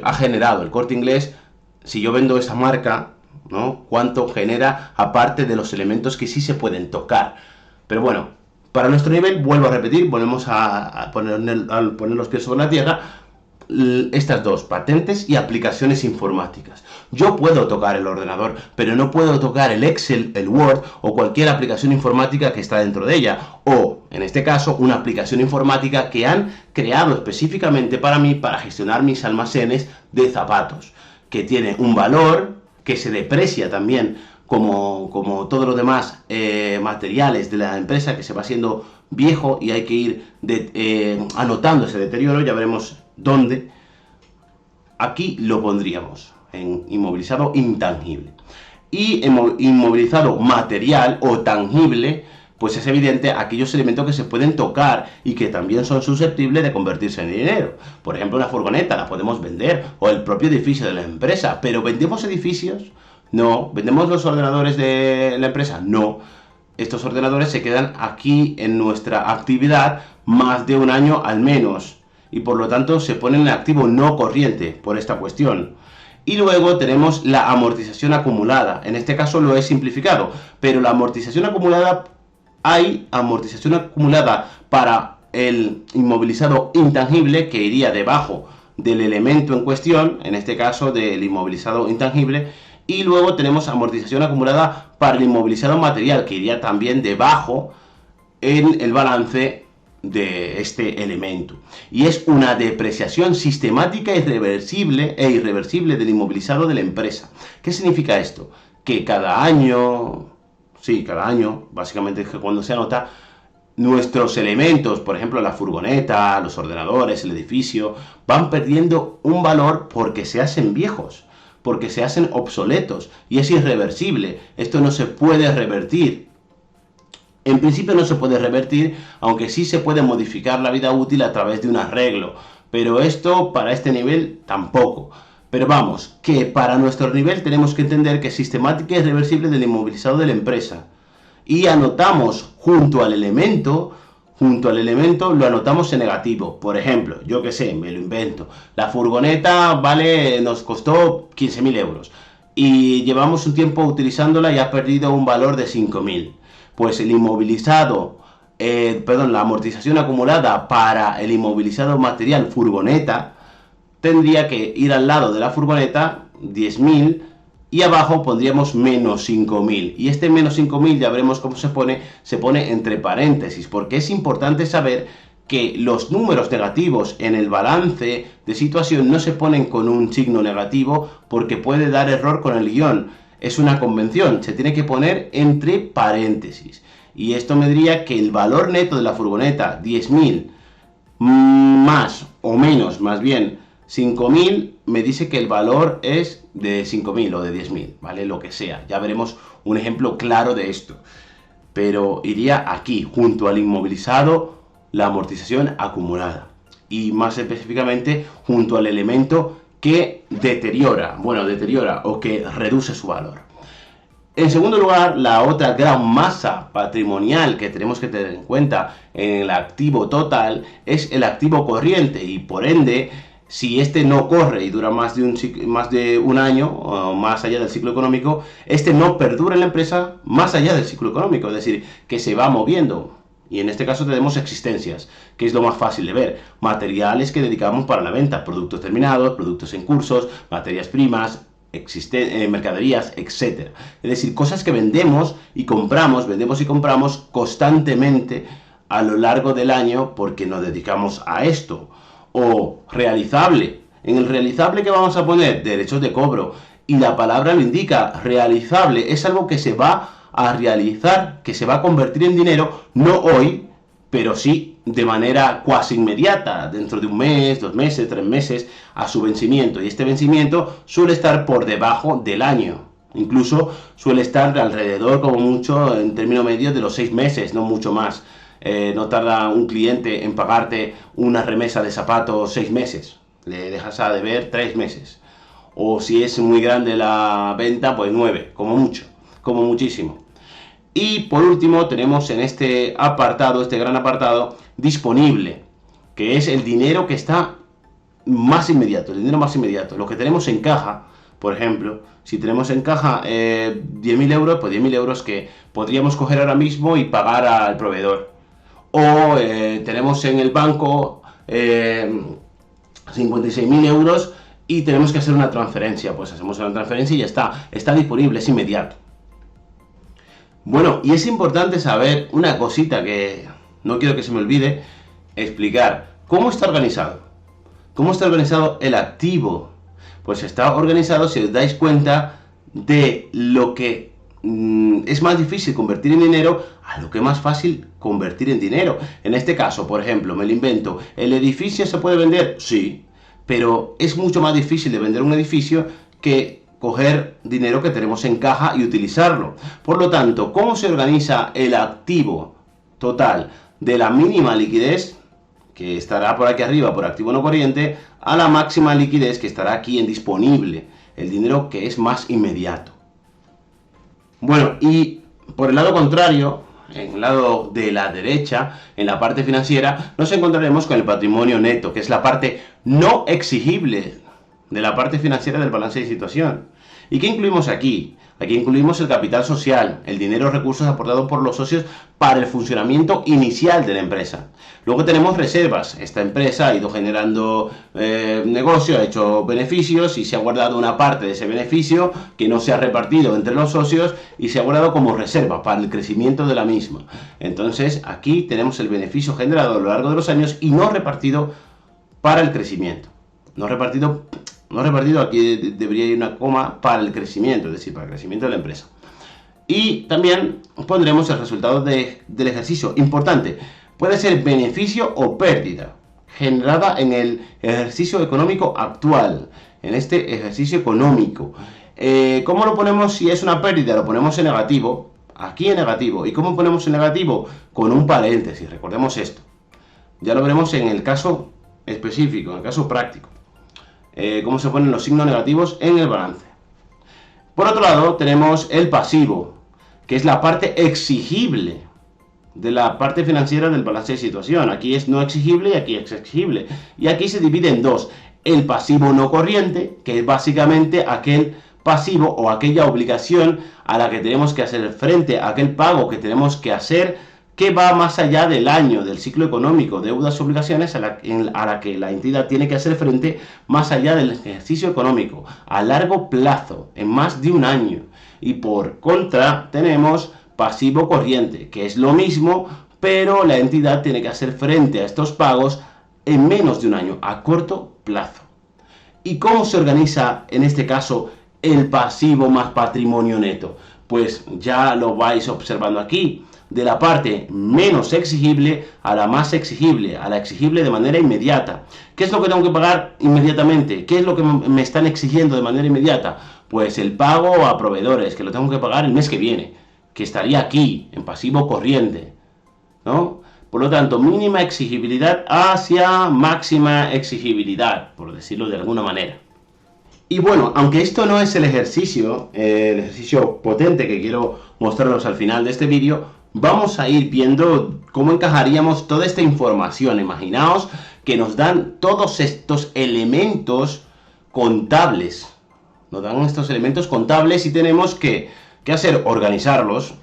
ha generado el Corte Inglés. Si yo vendo esa marca, ¿no? Cuánto genera, aparte de los elementos que sí se pueden tocar. Pero bueno, para nuestro nivel, vuelvo a repetir, volvemos a poner los pies sobre la tierra, estas dos, patentes y aplicaciones informáticas. Yo puedo tocar el ordenador, pero no puedo tocar el Excel, el Word o cualquier aplicación informática que está dentro de ella. O, en este caso, una aplicación informática que han creado específicamente para mí para gestionar mis almacenes de zapatos, que tiene un valor que se deprecia también como todos los demás materiales de la empresa, que se va haciendo viejo y hay que ir anotando ese deterioro. Ya veremos dónde. Aquí lo pondríamos en inmovilizado intangible. Y inmovilizado material o tangible, pues es evidente aquellos elementos que se pueden tocar y que también son susceptibles de convertirse en dinero. Por ejemplo, una furgoneta la podemos vender, o el propio edificio de la empresa. ¿Pero vendemos edificios? No. ¿Vendemos los ordenadores de la empresa? No. Estos ordenadores se quedan aquí en nuestra actividad más de un año al menos, y por lo tanto se ponen en activo no corriente por esta cuestión. Y luego tenemos la amortización acumulada. En este caso lo he simplificado, pero la amortización acumulada, hay amortización acumulada para el inmovilizado intangible, que iría debajo del elemento en cuestión, en este caso del inmovilizado intangible, y luego tenemos amortización acumulada para el inmovilizado material, que iría también debajo en el balance de este elemento. Y es una depreciación sistemática e irreversible del inmovilizado de la empresa. ¿Qué significa esto? Que cada año, básicamente es que cuando se anota, nuestros elementos, por ejemplo la furgoneta, los ordenadores, el edificio, van perdiendo un valor porque se hacen viejos, porque se hacen obsoletos, y es irreversible. Esto no se puede revertir. En principio no se puede revertir, aunque sí se puede modificar la vida útil a través de un arreglo, pero esto para este nivel tampoco. Pero vamos, que para nuestro nivel tenemos que entender que es sistemática y irreversible del inmovilizado de la empresa. Y anotamos junto al elemento lo anotamos en negativo. Por ejemplo, yo que sé, me lo invento, la furgoneta nos costó 15.000 euros y llevamos un tiempo utilizándola y ha perdido un valor de 5.000. Pues el inmovilizado, la amortización acumulada para el inmovilizado material furgoneta tendría que ir al lado de la furgoneta 10.000 y abajo pondríamos menos 5.000. Y este menos 5.000 ya veremos cómo se pone entre paréntesis, porque es importante saber que los números negativos en el balance de situación no se ponen con un signo negativo porque puede dar error con el guión. Es una convención, se tiene que poner entre paréntesis. Y esto me diría que el valor neto de la furgoneta, 10.000, más o menos, más bien, 5.000, me dice que el valor es de 5.000 o de 10.000, ¿vale? Lo que sea. Ya veremos un ejemplo claro de esto. Pero iría aquí, junto al inmovilizado, la amortización acumulada. Y más específicamente, junto al elemento que deteriora o que reduce su valor. En segundo lugar, la otra gran masa patrimonial que tenemos que tener en cuenta en el activo total es el activo corriente, y por ende, si este no corre y dura más de un año o más allá del ciclo económico, este no perdura en la empresa más allá del ciclo económico, es decir, que se va moviendo. Y en este caso tenemos existencias, que es lo más fácil de ver, materiales que dedicamos para la venta, productos terminados, productos en cursos, materias primas, mercaderías, etc. Es decir, cosas que vendemos y compramos constantemente a lo largo del año porque nos dedicamos a esto. O realizable. En el realizable, ¿qué vamos a poner? Derechos de cobro. Y la palabra lo indica, realizable. Es algo que se va a realizar, que se va a convertir en dinero, no hoy, pero sí de manera cuasi inmediata, dentro de un mes, 2 meses, 3 meses, a su vencimiento. Y este vencimiento suele estar por debajo del año. Incluso suele estar alrededor, como mucho, en término medio de los 6 meses, no mucho más. No tarda un cliente en pagarte una remesa de zapatos 6 meses. Le dejas a deber 3 meses. O si es muy grande la venta, pues 9, como mucho, como muchísimo. Y por último tenemos en este apartado, este gran apartado, disponible, que es el dinero que está más inmediato, el dinero más inmediato, lo que tenemos en caja. Por ejemplo, si tenemos en caja 10.000 euros, pues 10.000 euros que podríamos coger ahora mismo y pagar al proveedor. O tenemos en el banco 56.000 euros y tenemos que hacer una transferencia. Pues hacemos una transferencia y ya está disponible, es inmediato. Bueno, y es importante saber una cosita que no quiero que se me olvide explicar. ¿Cómo está organizado? ¿Cómo está organizado el activo? Pues está organizado, si os dais cuenta, de lo que es más difícil convertir en dinero a lo que es más fácil convertir en dinero. En este caso, por ejemplo, me lo invento, ¿el edificio se puede vender? Sí, pero es mucho más difícil de vender un edificio que coger dinero que tenemos en caja y utilizarlo. Por lo tanto, ¿cómo se organiza el activo total de la mínima liquidez, que estará por aquí arriba por activo no corriente, a la máxima liquidez, que estará aquí en disponible, el dinero que es más inmediato? Bueno, y por el lado contrario, en el lado de la derecha, en la parte financiera, nos encontraremos con el patrimonio neto, que es la parte no exigible de la parte financiera del balance de situación. ¿Y qué incluimos aquí? Aquí incluimos el capital social, el dinero o recursos aportados por los socios para el funcionamiento inicial de la empresa. Luego tenemos reservas. Esta empresa ha ido generando negocio, ha hecho beneficios y se ha guardado una parte de ese beneficio que no se ha repartido entre los socios y se ha guardado como reserva para el crecimiento de la misma. Entonces aquí tenemos el beneficio generado a lo largo de los años y no repartido para el crecimiento. No repartido, aquí debería ir una coma, para el crecimiento, es decir, para el crecimiento de la empresa. Y también pondremos el resultado del ejercicio. Importante, puede ser beneficio o pérdida generada en el ejercicio económico actual, en este ejercicio económico. ¿Cómo lo ponemos si es una pérdida? Lo ponemos en negativo, aquí en negativo. ¿Y cómo ponemos en negativo? Con un paréntesis, recordemos esto. Ya lo veremos en el caso específico, en el caso práctico. Cómo se ponen los signos negativos en el balance. Por otro lado, tenemos el pasivo, que es la parte exigible de la parte financiera del balance de situación. Aquí es no exigible y aquí es exigible. Y aquí se divide en dos. El pasivo no corriente, que es básicamente aquel pasivo o aquella obligación a la que tenemos que hacer frente, a aquel pago que tenemos que hacer, que va más allá del año, del ciclo económico, deudas, obligaciones a la que la entidad tiene que hacer frente más allá del ejercicio económico, a largo plazo, en más de un año. Y por contra tenemos pasivo corriente, que es lo mismo, pero la entidad tiene que hacer frente a estos pagos en menos de un año, a corto plazo. ¿Y cómo se organiza en este caso el pasivo más patrimonio neto? Pues ya lo vais observando aquí. De la parte menos exigible a la más exigible, a la exigible de manera inmediata. ¿Qué es lo que tengo que pagar inmediatamente? ¿Qué es lo que me están exigiendo de manera inmediata? Pues el pago a proveedores, que lo tengo que pagar el mes que viene, que estaría aquí, en pasivo corriente, ¿no? Por lo tanto, mínima exigibilidad hacia máxima exigibilidad, por decirlo de alguna manera. Y bueno, aunque esto no es el ejercicio potente que quiero mostraros al final de este vídeo, vamos a ir viendo cómo encajaríamos toda esta información. Imaginaos que nos dan todos estos elementos contables. Nos dan estos elementos contables y tenemos que hacer, organizarlos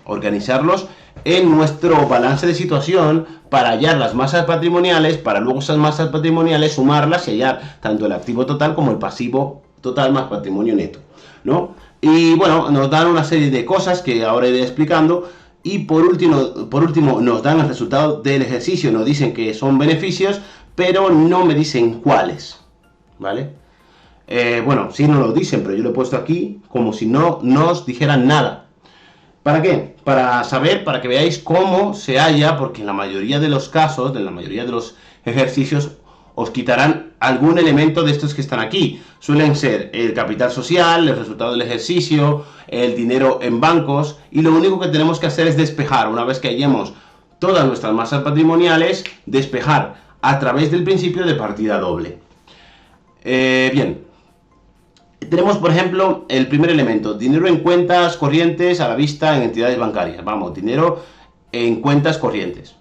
en nuestro balance de situación para hallar las masas patrimoniales, para luego esas masas patrimoniales sumarlas y hallar tanto el activo total como el pasivo total más patrimonio neto, ¿no? Y bueno, nos dan una serie de cosas que ahora iré explicando. Y por último nos dan el resultado del ejercicio, nos dicen que son beneficios, pero no me dicen cuáles, ¿vale? Bueno, sí nos lo dicen, pero yo lo he puesto aquí como si no nos dijeran nada. ¿Para qué? Para saber, para que veáis cómo se halla, porque en la mayoría de los casos, en la mayoría de los ejercicios, os quitarán algún elemento de estos que están aquí. Suelen ser el capital social, el resultado del ejercicio, el dinero en bancos, y lo único que tenemos que hacer es despejar. Una vez que hallemos todas nuestras masas patrimoniales, despejar a través del principio de partida doble. Bien, Tenemos, por ejemplo, el primer elemento, dinero en cuentas corrientes a la vista en entidades bancarias. Vamos, dinero en cuentas corrientes.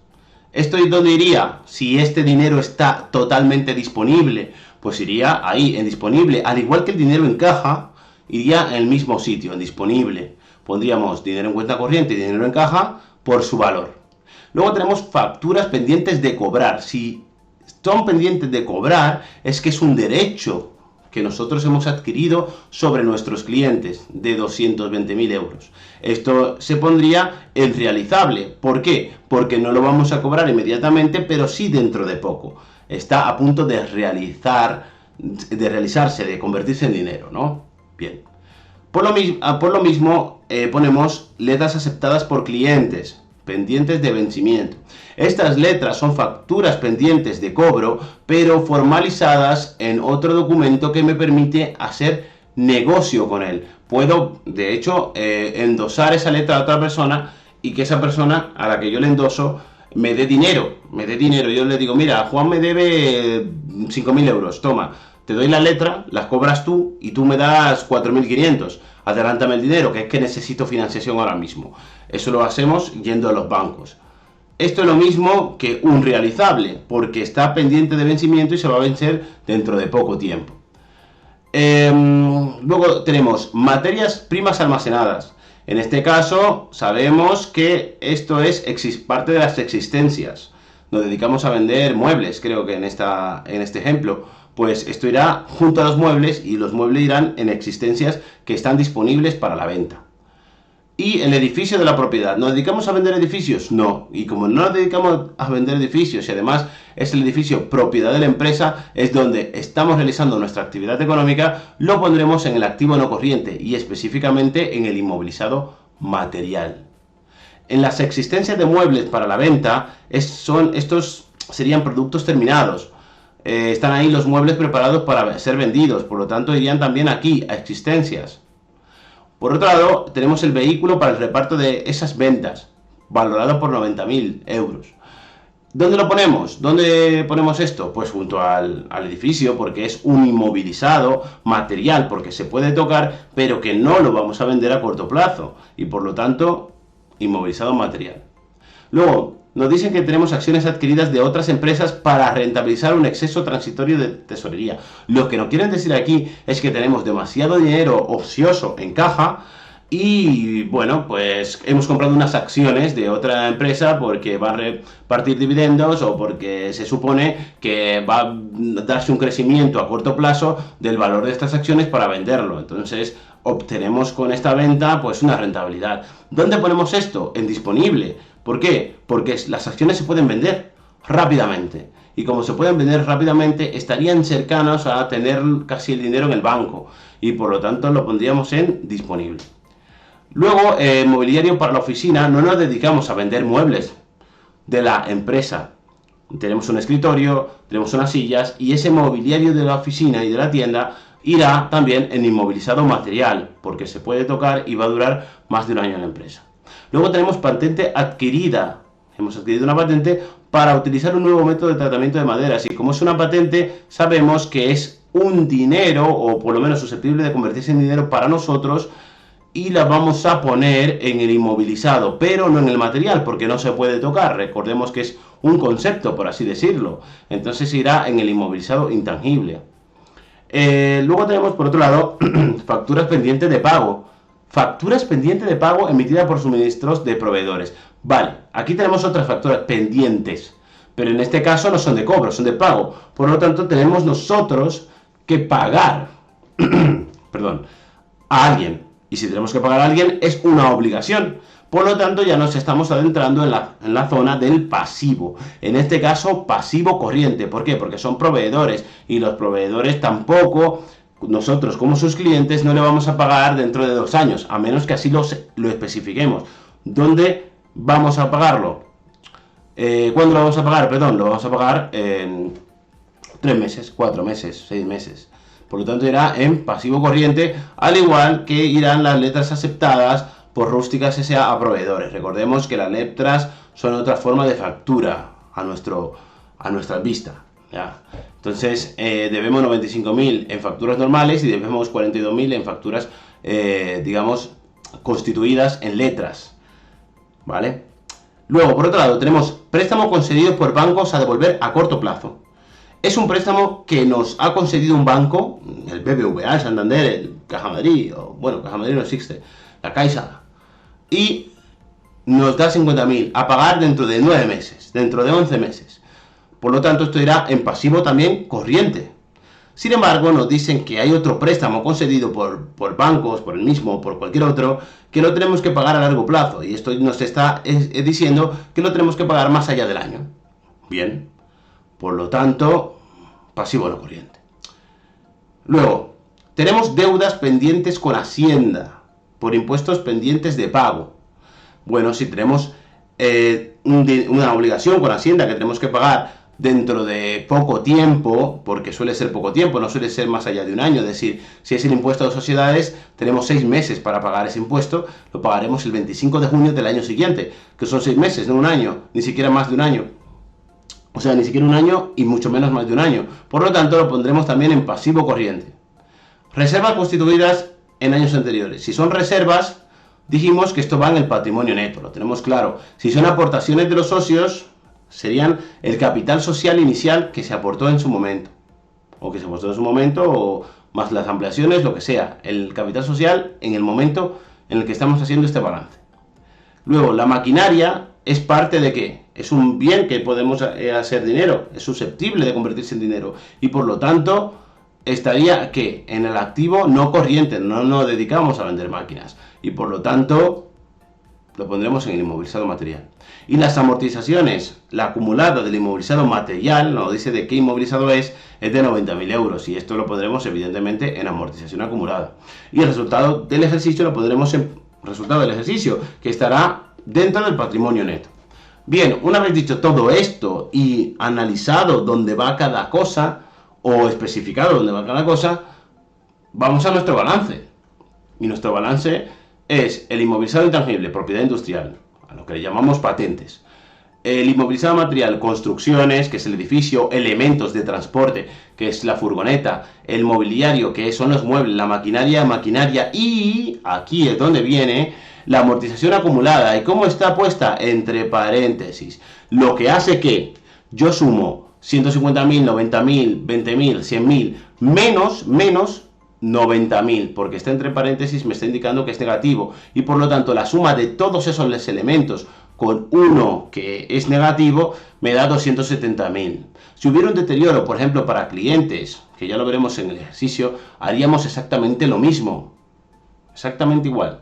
¿Esto es dónde iría? Si este dinero está totalmente disponible, pues iría ahí, en disponible. Al igual que el dinero en caja, iría en el mismo sitio, en disponible. Pondríamos dinero en cuenta corriente y dinero en caja por su valor. Luego tenemos facturas pendientes de cobrar. Si son pendientes de cobrar, es que es un derecho que nosotros hemos adquirido sobre nuestros clientes de 220.000 euros. Esto se pondría en realizable. ¿Por qué? Porque no lo vamos a cobrar inmediatamente, pero sí dentro de poco. Está a punto de realizarse, de convertirse en dinero, ¿no? Bien. Por lo mismo ponemos letras aceptadas por clientes, pendientes de vencimiento. Estas letras son facturas pendientes de cobro, pero formalizadas en otro documento que me permite hacer negocio con él. Puedo, de hecho, endosar esa letra a otra persona y que esa persona a la que yo le endoso me dé dinero. Yo le digo, mira, Juan me debe 5.000 euros, toma, te doy la letra, las cobras tú y tú me das 4.500. Adelántame el dinero, que es que necesito financiación ahora mismo. Eso lo hacemos yendo a los bancos. Esto es lo mismo que un realizable, porque está pendiente de vencimiento y se va a vencer dentro de poco tiempo. Luego tenemos materias primas almacenadas. En este caso sabemos que esto es parte de las existencias. Nos dedicamos a vender muebles, creo que en este ejemplo. Pues esto irá junto a los muebles y los muebles irán en existencias que están disponibles para la venta. Y el edificio de la propiedad. ¿Nos dedicamos a vender edificios? No. Y como no nos dedicamos a vender edificios y además es el edificio propiedad de la empresa, es donde estamos realizando nuestra actividad económica, lo pondremos en el activo no corriente y específicamente en el inmovilizado material. En las existencias de muebles para la venta, estos serían productos terminados. Están ahí los muebles preparados para ser vendidos, por lo tanto irían también aquí a existencias. Por otro lado, tenemos el vehículo para el reparto de esas ventas, valorado por 90.000 euros. ¿Dónde lo ponemos? ¿Dónde ponemos esto? Pues junto al edificio, porque es un inmovilizado material, porque se puede tocar, pero que no lo vamos a vender a corto plazo, y por lo tanto, inmovilizado material. Luego, nos dicen que tenemos acciones adquiridas de otras empresas para rentabilizar un exceso transitorio de tesorería. Lo que nos quieren decir aquí es que tenemos demasiado dinero ocioso en caja y, bueno, pues hemos comprado unas acciones de otra empresa porque va a repartir dividendos o porque se supone que va a darse un crecimiento a corto plazo del valor de estas acciones para venderlo. Entonces, obtenemos con esta venta pues una rentabilidad. ¿Dónde ponemos esto? En disponible. ¿Por qué? Porque las acciones se pueden vender rápidamente. Y como se pueden vender rápidamente, estarían cercanos a tener casi el dinero en el banco. Y por lo tanto lo pondríamos en disponible. Luego, mobiliario para la oficina. No nos dedicamos a vender muebles de la empresa. Tenemos un escritorio, tenemos unas sillas y ese mobiliario de la oficina y de la tienda irá también en inmovilizado material, porque se puede tocar y va a durar más de un año en la empresa. Luego tenemos patente adquirida. Hemos adquirido una patente para utilizar un nuevo método de tratamiento de maderas. Y como es una patente, sabemos que es un dinero, o por lo menos susceptible de convertirse en dinero para nosotros, y la vamos a poner en el inmovilizado, pero no en el material, porque no se puede tocar. Recordemos que es un concepto, por así decirlo. Entonces irá en el inmovilizado intangible. Luego tenemos, por otro lado, facturas pendientes de pago. Facturas pendientes de pago emitidas por suministros de proveedores. Vale, aquí tenemos otras facturas pendientes, pero en este caso no son de cobro, son de pago. Por lo tanto, tenemos nosotros que pagar perdón, a alguien. Y si tenemos que pagar a alguien, es una obligación. Por lo tanto, ya nos estamos adentrando en la zona del pasivo. En este caso, pasivo corriente. ¿Por qué? Porque son proveedores. Y los proveedores tampoco, nosotros como sus clientes, no le vamos a pagar dentro de 2 años. A menos que así lo especifiquemos. ¿Dónde vamos a pagarlo? ¿Cuándo lo vamos a pagar? Perdón, lo vamos a pagar en 3 meses, 4 meses, 6 meses. Por lo tanto, irá en pasivo corriente, al igual que irán las letras aceptadas por Rústicas S.A. a proveedores. Recordemos que las letras son otra forma de factura a nuestra vista, ¿ya? Entonces, debemos 95.000 en facturas normales y debemos 42.000 en facturas, digamos, constituidas en letras, ¿vale? Luego, por otro lado, tenemos préstamo concedido por bancos a devolver a corto plazo. Es un préstamo que nos ha concedido un banco, el BBVA, el Santander, el Caja Madrid, o bueno, Caja Madrid no existe, la Caixa, y nos da 50.000 a pagar dentro de 9 meses, dentro de 11 meses. Por lo tanto, esto irá en pasivo también corriente. Sin embargo, nos dicen que hay otro préstamo concedido por bancos, por el mismo, por cualquier otro, que lo tenemos que pagar a largo plazo. Y esto nos está diciendo que lo tenemos que pagar más allá del año. Bien, por lo tanto, pasivo no corriente. Luego, tenemos deudas pendientes con Hacienda, por impuestos pendientes de pago. Bueno, si tenemos una obligación con Hacienda que tenemos que pagar dentro de poco tiempo, porque suele ser poco tiempo, no suele ser más allá de un año, es decir, si es el impuesto de sociedades, tenemos 6 meses para pagar ese impuesto, lo pagaremos el 25 de junio del año siguiente, que son 6 meses, no un año, ni siquiera más de un año. O sea, ni siquiera un año y mucho menos más de un año. Por lo tanto, lo pondremos también en pasivo corriente. Reservas constituidas en años anteriores. Si son reservas, dijimos que esto va en el patrimonio neto, lo tenemos claro. Si son aportaciones de los socios, serían el capital social inicial que se aportó en su momento. O que se aportó en su momento, o más las ampliaciones, lo que sea. El capital social en el momento en el que estamos haciendo este balance. Luego, la maquinaria es parte de ¿qué? Es un bien que podemos hacer dinero, es susceptible de convertirse en dinero. Y por lo tanto, estaría ¿qué? En el activo no corriente, no nos dedicamos a vender máquinas. Y por lo tanto, lo pondremos en el inmovilizado material. Y las amortizaciones, la acumulada del inmovilizado material, nos dice de qué inmovilizado es de 90.000 euros. Y esto lo pondremos evidentemente en amortización acumulada. Y el resultado del ejercicio lo pondremos en resultado del ejercicio, que estará dentro del patrimonio neto. Bien, una vez dicho todo esto y analizado dónde va cada cosa, o especificado dónde va cada cosa, vamos a nuestro balance. Y nuestro balance es el inmovilizado intangible, propiedad industrial, a lo que le llamamos patentes. El inmovilizado material, construcciones, que es el edificio, elementos de transporte, que es la furgoneta, el mobiliario, que son los muebles, la maquinaria, y aquí es donde viene la amortización acumulada. ¿Y cómo está puesta? Entre paréntesis. Lo que hace que yo sumo 150.000, 90.000, 20.000, 100.000, menos 90.000, porque está entre paréntesis, me está indicando que es negativo. Y por lo tanto, la suma de todos esos elementos con uno que es negativo, me da 270.000. Si hubiera un deterioro, por ejemplo, para clientes, que ya lo veremos en el ejercicio, haríamos exactamente lo mismo. Exactamente igual.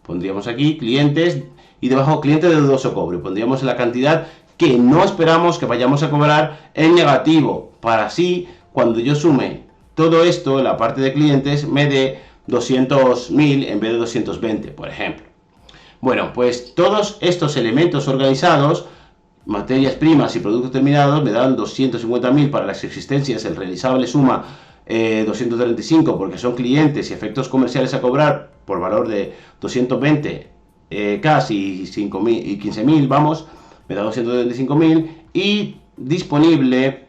Pondríamos aquí clientes y debajo cliente de dudoso cobro. Pondríamos la cantidad que no esperamos que vayamos a cobrar en negativo. Para así, cuando yo sume todo esto, la parte de clientes, me dé 200.000 en vez de 220, por ejemplo. Bueno, pues todos estos elementos organizados, materias primas y productos terminados, me dan 250.000 para las existencias, el realizable suma 235 porque son clientes y efectos comerciales a cobrar por valor de 220 casi 5.000 y 15.000, vamos, me da 235.000 y disponible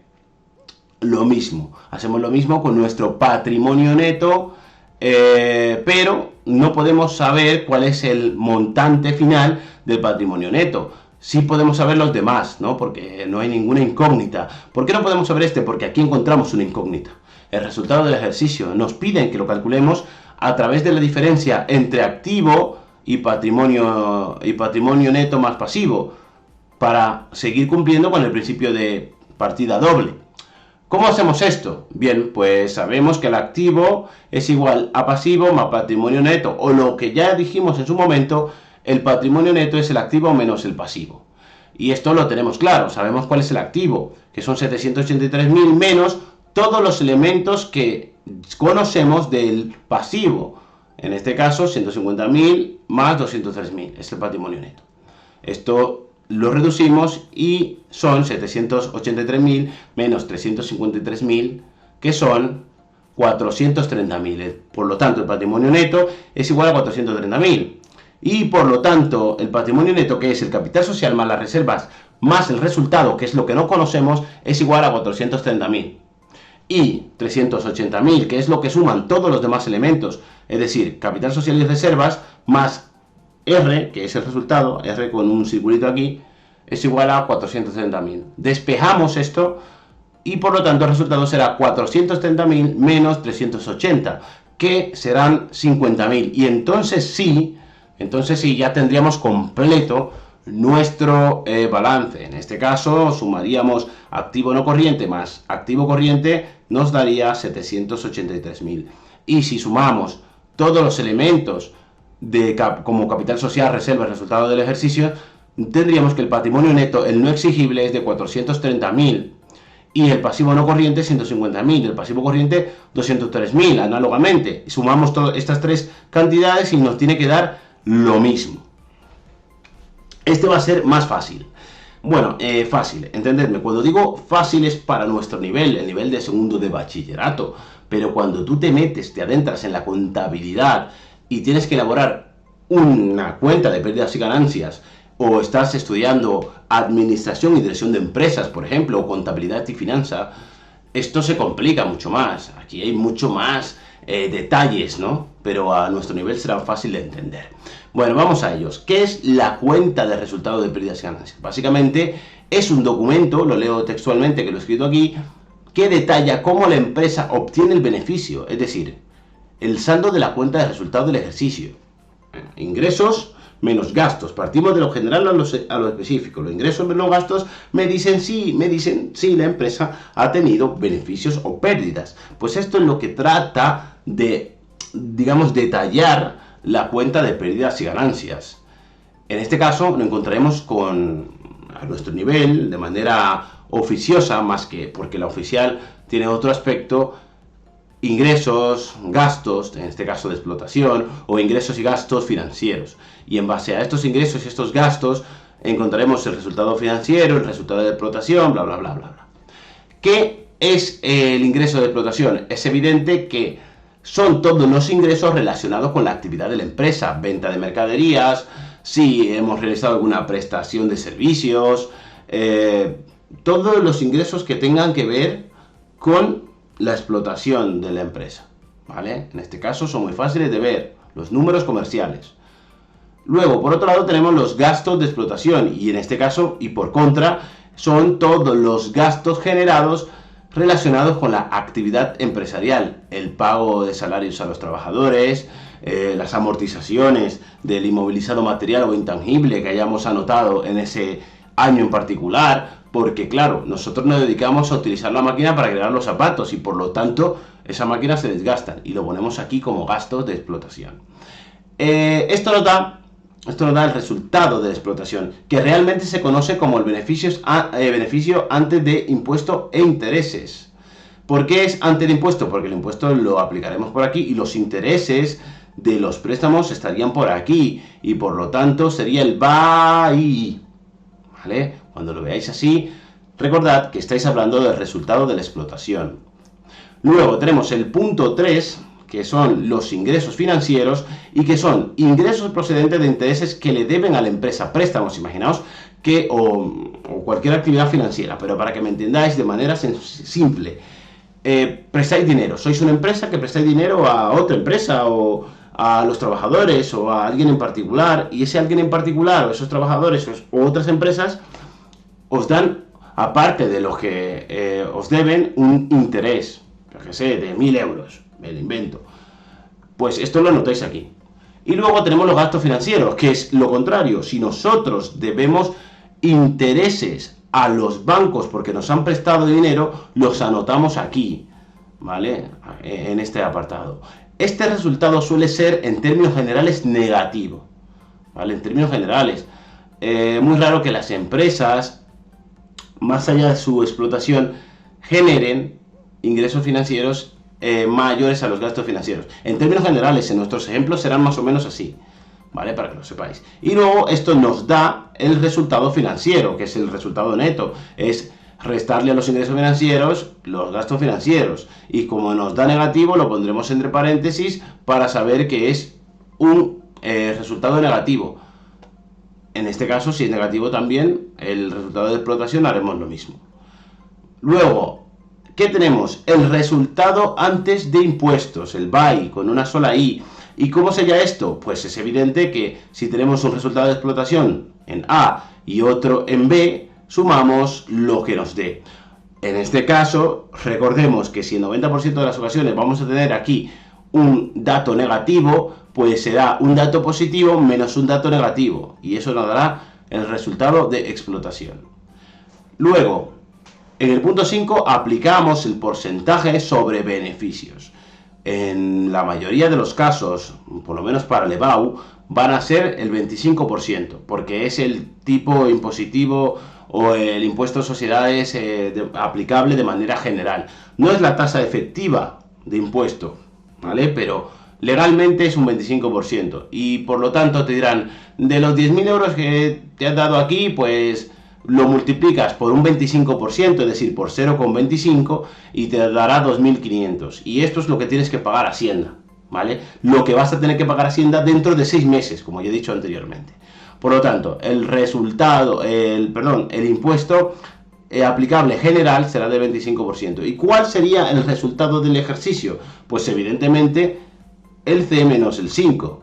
lo mismo. Hacemos lo mismo con nuestro patrimonio neto, pero no podemos saber cuál es el montante final del patrimonio neto. Sí podemos saber los demás, ¿no? Porque no hay ninguna incógnita. ¿Por qué no podemos saber este? Porque aquí encontramos una incógnita. El resultado del ejercicio nos piden que lo calculemos a través de la diferencia entre activo y patrimonio neto más pasivo, para seguir cumpliendo con el principio de partida doble. ¿Cómo hacemos esto? Bien, pues sabemos que el activo es igual a pasivo más patrimonio neto, o lo que ya dijimos en su momento, el patrimonio neto es el activo menos el pasivo. Y esto lo tenemos claro, sabemos cuál es el activo, que son 783.000 menos todos los elementos que conocemos del pasivo. En este caso, 150.000 más 203.000, es el patrimonio neto. Esto lo reducimos y son 783.000 menos 353.000, que son 430.000. Por lo tanto, el patrimonio neto es igual a 430.000. Y por lo tanto, el patrimonio neto, que es el capital social más las reservas más el resultado, que es lo que no conocemos, es igual a 430.000. y 380.000, que es lo que suman todos los demás elementos, es decir, capital social y reservas, más R, que es el resultado, R con un circulito aquí, es igual a 430.000. Despejamos esto y por lo tanto el resultado será 430.000 menos 380, que serán 50.000. Y entonces sí, ya tendríamos completo nuestro balance. En este caso sumaríamos activo no corriente más activo corriente, nos daría 783.000. Y si sumamos todos los elementos como capital social, reserva, resultado del ejercicio, tendríamos que el patrimonio neto, el no exigible, es de 430.000 y el pasivo no corriente 150.000, el pasivo corriente 203.000, análogamente. Sumamos todas estas tres cantidades y nos tiene que dar lo mismo. Este va a ser más fácil. Bueno, fácil, entendedme, cuando digo fácil es para nuestro nivel, el nivel de segundo de bachillerato, pero cuando tú te adentras en la contabilidad y tienes que elaborar una cuenta de pérdidas y ganancias, o estás estudiando administración y dirección de empresas, por ejemplo, o contabilidad y finanza, esto se complica mucho más. Aquí hay mucho más detalles, ¿no? Pero a nuestro nivel será fácil de entender. Bueno, vamos a ellos. ¿Qué es la cuenta de resultado de pérdidas y ganancias? Básicamente es un documento, lo leo textualmente que lo he escrito aquí, que detalla cómo la empresa obtiene el beneficio, es decir, el saldo de la cuenta de resultado del ejercicio. Ingresos menos gastos. Partimos de lo general a lo específico. Los ingresos menos gastos me dicen si la empresa ha tenido beneficios o pérdidas. Pues esto es lo que trata de, digamos, detallar la cuenta de pérdidas y ganancias. En este caso lo encontraremos a nuestro nivel, de manera oficiosa, más que porque la oficial tiene otro aspecto: ingresos, gastos, en este caso de explotación, o ingresos y gastos financieros. Y en base a estos ingresos y estos gastos encontraremos el resultado financiero, el resultado de explotación, bla, bla, bla, bla, bla. ¿Qué es el ingreso de explotación? Es evidente que son todos los ingresos relacionados con la actividad de la empresa, venta de mercaderías, si hemos realizado alguna prestación de servicios, todos los ingresos que tengan que ver con la explotación de la empresa, ¿vale? En este caso son muy fáciles de ver, los números comerciales. Luego, por otro lado, tenemos los gastos de explotación, y en este caso, y por contra, son todos los gastos generados relacionados con la actividad empresarial, el pago de salarios a los trabajadores, las amortizaciones del inmovilizado material o intangible que hayamos anotado en ese año en particular, porque claro, nosotros nos dedicamos a utilizar la máquina para crear los zapatos y por lo tanto esa máquina se desgasta y lo ponemos aquí como gastos de explotación. Esto nos da el resultado de la explotación, que realmente se conoce como el beneficio antes de impuesto e intereses. ¿Por qué es antes de impuesto? Porque el impuesto lo aplicaremos por aquí y los intereses de los préstamos estarían por aquí y por lo tanto sería el BAI, ¿vale? Cuando lo veáis así, recordad que estáis hablando del resultado de la explotación. Luego tenemos el punto 3, que son los ingresos financieros y que son ingresos procedentes de intereses que le deben a la empresa, préstamos, imaginaos, o cualquier actividad financiera, pero para que me entendáis de manera simple, prestáis dinero, sois una empresa que prestáis dinero a otra empresa o a los trabajadores o a alguien en particular, y ese alguien en particular o esos trabajadores o otras empresas os dan, aparte de lo que os deben, un interés, yo que sé, de 1.000 euros, me lo invento. Pues esto lo anotáis aquí. Y luego tenemos los gastos financieros, que es lo contrario. Si nosotros debemos intereses a los bancos porque nos han prestado dinero, los anotamos aquí, ¿vale? En este apartado. Este resultado suele ser, en términos generales, negativo, ¿vale? En términos generales. Muy raro que las empresas, más allá de su explotación, generen ingresos financieros mayores a los gastos financieros. En términos generales, en nuestros ejemplos serán más o menos así, ¿vale? Para que lo sepáis. Y luego esto nos da el resultado financiero, que es el resultado neto. Es restarle a los ingresos financieros los gastos financieros. Y como nos da negativo, lo pondremos entre paréntesis para saber que es un resultado negativo. En este caso, si es negativo también, el resultado de explotación haremos lo mismo. Luego, ¿Qué tenemos? El resultado antes de impuestos, el BAI, con una sola I. ¿Y cómo sería esto? Pues es evidente que si tenemos un resultado de explotación en A y otro en B, sumamos lo que nos dé. En este caso, recordemos que si en 90% de las ocasiones vamos a tener aquí un dato negativo, pues será un dato positivo menos un dato negativo, y eso nos dará el resultado de explotación. Luego, en el punto 5 aplicamos el porcentaje sobre beneficios. En la mayoría de los casos, por lo menos para el EBAU, van a ser el 25%, porque es el tipo impositivo o el impuesto a sociedades aplicable de manera general. No es la tasa efectiva de impuesto, ¿vale? Pero legalmente es un 25%, y por lo tanto te dirán, de los 10.000 euros que te han dado aquí, pues lo multiplicas por un 25%, es decir, por 0,25, y te dará 2.500. Y esto es lo que tienes que pagar a Hacienda, ¿vale? Lo que vas a tener que pagar a Hacienda dentro de 6 meses, como ya he dicho anteriormente. Por lo tanto, el resultado, el impuesto aplicable general será del 25%. ¿Y cuál sería el resultado del ejercicio? Pues evidentemente el C menos el 5.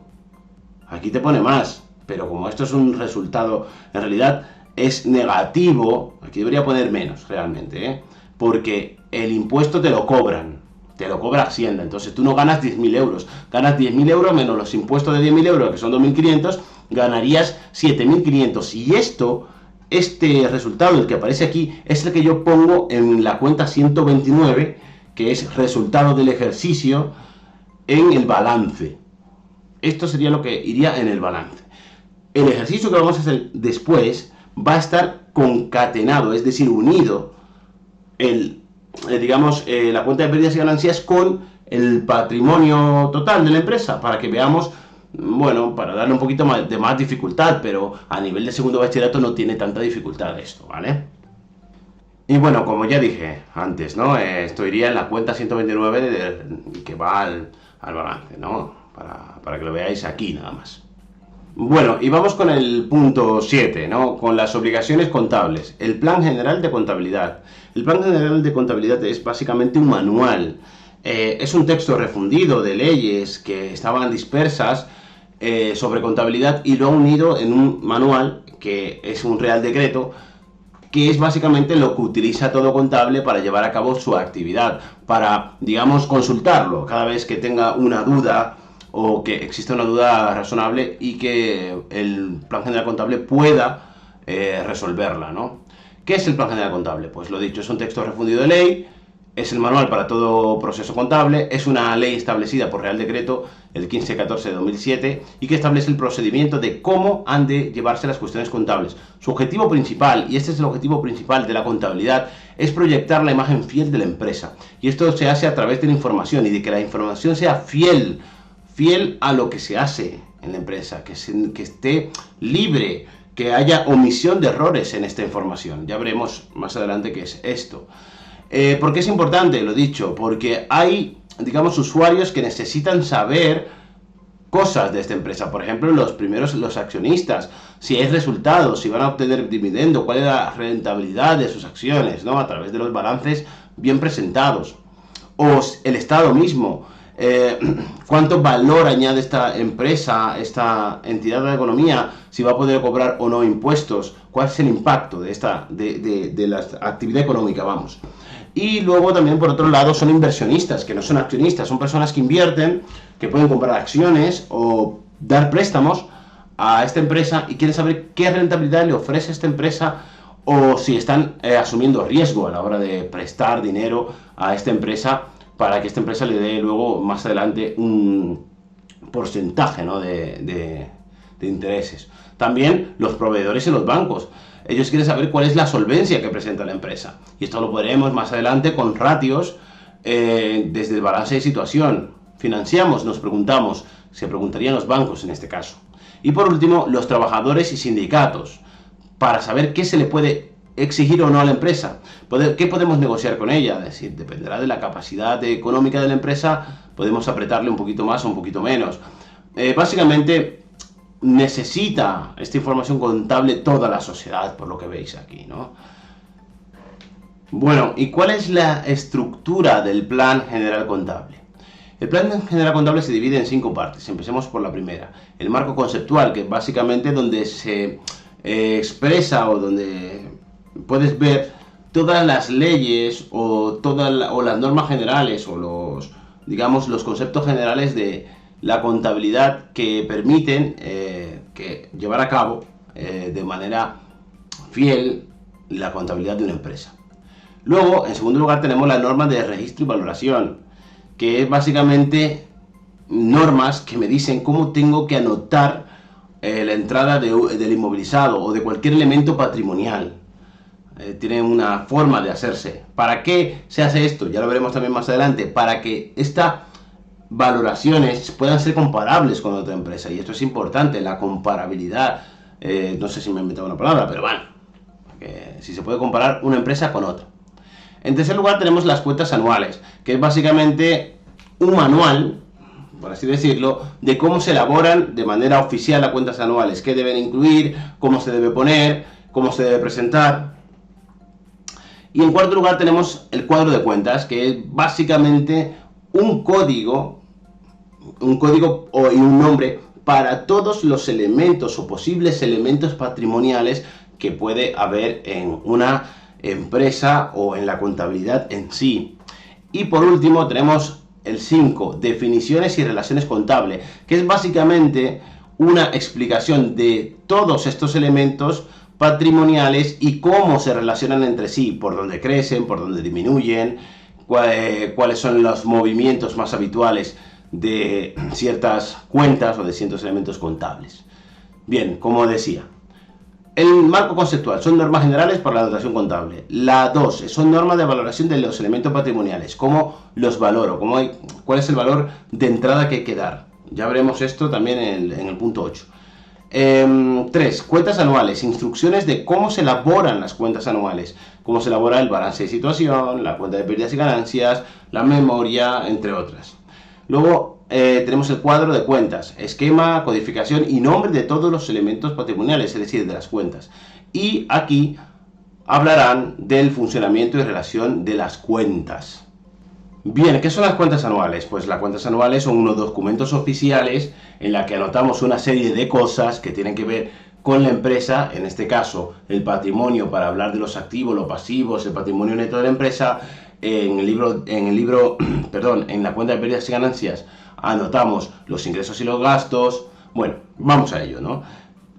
Aquí te pone más, pero como esto es un resultado, en realidad es negativo, aquí debería poner menos realmente, porque el impuesto te lo cobra Hacienda, entonces tú no ganas 10.000 euros, ganas 10.000 euros menos los impuestos de 10.000 euros, que son 2.500, ganarías 7.500, y este resultado, el que aparece aquí, es el que yo pongo en la cuenta 129, que es resultado del ejercicio en el balance. Esto sería lo que iría en el balance. El ejercicio que vamos a hacer después va a estar concatenado, es decir, unido la cuenta de pérdidas y ganancias con el patrimonio total de la empresa, para que veamos, bueno, para darle un poquito de más dificultad, pero a nivel de segundo bachillerato no tiene tanta dificultad esto, ¿vale? Y bueno, como ya dije antes, ¿no? Esto iría en la cuenta 129 que va al balance, ¿no? Para que lo veáis aquí nada más. Bueno, y vamos con el punto 7, ¿no? Con las obligaciones contables. El Plan General de Contabilidad. El Plan General de Contabilidad es básicamente un manual. Es un texto refundido de leyes que estaban dispersas sobre contabilidad, y lo ha unido en un manual que es un Real Decreto, que es básicamente lo que utiliza todo contable para llevar a cabo su actividad, para, digamos, consultarlo cada vez que tenga una duda o que exista una duda razonable y que el Plan General Contable pueda resolverla, ¿no? ¿Qué es el Plan General Contable? Pues lo dicho, es un texto refundido de ley, es el manual para todo proceso contable, es una ley establecida por Real Decreto el 1514 de 2007 y que establece el procedimiento de cómo han de llevarse las cuestiones contables. Su objetivo principal, y este es el objetivo principal de la contabilidad, es proyectar la imagen fiel de la empresa. Y esto se hace a través de la información, y de que la información sea fiel a lo que se hace en la empresa, que esté libre, que haya omisión de errores en esta información. Ya veremos más adelante qué es esto. ¿Por qué es importante? Lo dicho, porque hay, digamos, usuarios que necesitan saber cosas de esta empresa. Por ejemplo, los accionistas, si hay resultados, si van a obtener dividendo, cuál es la rentabilidad de sus acciones, ¿no? A través de los balances bien presentados. O el Estado mismo, cuánto valor añade esta empresa, esta entidad de la economía, si va a poder cobrar o no impuestos, cuál es el impacto de la actividad económica, vamos. Y luego también, por otro lado, son inversionistas, que no son accionistas, son personas que invierten, que pueden comprar acciones o dar préstamos a esta empresa y quieren saber qué rentabilidad le ofrece esta empresa, o si están asumiendo riesgo a la hora de prestar dinero a esta empresa, para que esta empresa le dé luego más adelante un porcentaje, ¿no? de intereses. También los proveedores y los bancos. Ellos quieren saber cuál es la solvencia que presenta la empresa. Y esto lo veremos más adelante con ratios desde el balance de situación. Financiamos, nos preguntamos, se preguntarían los bancos en este caso. Y por último, los trabajadores y sindicatos, para saber qué se le puede exigir o no a la empresa, qué podemos negociar con ella. Es decir, dependerá de la capacidad económica de la empresa, podemos apretarle un poquito más o un poquito menos. Básicamente necesita esta información contable toda la sociedad, por lo que veis aquí, ¿no? Bueno, ¿y cuál es la estructura del plan general contable? El plan general contable se divide en 5 partes. Empecemos por la primera. El marco conceptual, que es básicamente donde se expresa o donde puedes ver todas las leyes o las normas generales o digamos, los conceptos generales de la contabilidad que permiten que llevar a cabo de manera fiel la contabilidad de una empresa. Luego, en segundo lugar, tenemos las normas de registro y valoración, que es básicamente normas que me dicen cómo tengo que anotar la entrada del inmovilizado o de cualquier elemento patrimonial. Tienen una forma de hacerse. ¿Para qué se hace esto? Ya lo veremos también más adelante. Para que estas valoraciones puedan ser comparables con otra empresa. Y esto es importante, la comparabilidad. No sé si me he inventado una palabra, pero bueno, si se puede comparar una empresa con otra. En tercer lugar tenemos las cuentas anuales, que es básicamente un manual, por así decirlo, de cómo se elaboran de manera oficial las cuentas anuales, qué deben incluir, cómo se debe poner, cómo se debe presentar. Y en cuarto lugar tenemos el cuadro de cuentas, que es básicamente un código y un nombre para todos los elementos o posibles elementos patrimoniales que puede haber en una empresa o en la contabilidad en sí. Y por último tenemos el 5, definiciones y relaciones contables, que es básicamente una explicación de todos estos elementos patrimoniales y cómo se relacionan entre sí, por dónde crecen, por dónde disminuyen, cuáles son los movimientos más habituales de ciertas cuentas o de ciertos elementos contables. Bien, como decía, el marco conceptual son normas generales para la dotación contable. La 2 son normas de valoración de los elementos patrimoniales. ¿Cómo los valoro? ¿Cuál es el valor de entrada que hay que dar? Ya veremos esto también en el punto 8. 3. Cuentas anuales. Instrucciones de cómo se elaboran las cuentas anuales. Cómo se elabora el balance de situación, la cuenta de pérdidas y ganancias, la memoria, entre otras. Luego tenemos el cuadro de cuentas, esquema, codificación y nombre de todos los elementos patrimoniales, es decir, de las cuentas. Y aquí hablarán del funcionamiento y relación de las cuentas. Bien, ¿qué son las cuentas anuales? Pues las cuentas anuales son unos documentos oficiales en la que anotamos una serie de cosas que tienen que ver con la empresa, en este caso el patrimonio para hablar de los activos, los pasivos, el patrimonio neto de la empresa. En la cuenta de pérdidas y ganancias anotamos los ingresos y los gastos. Bueno, vamos a ello, ¿no?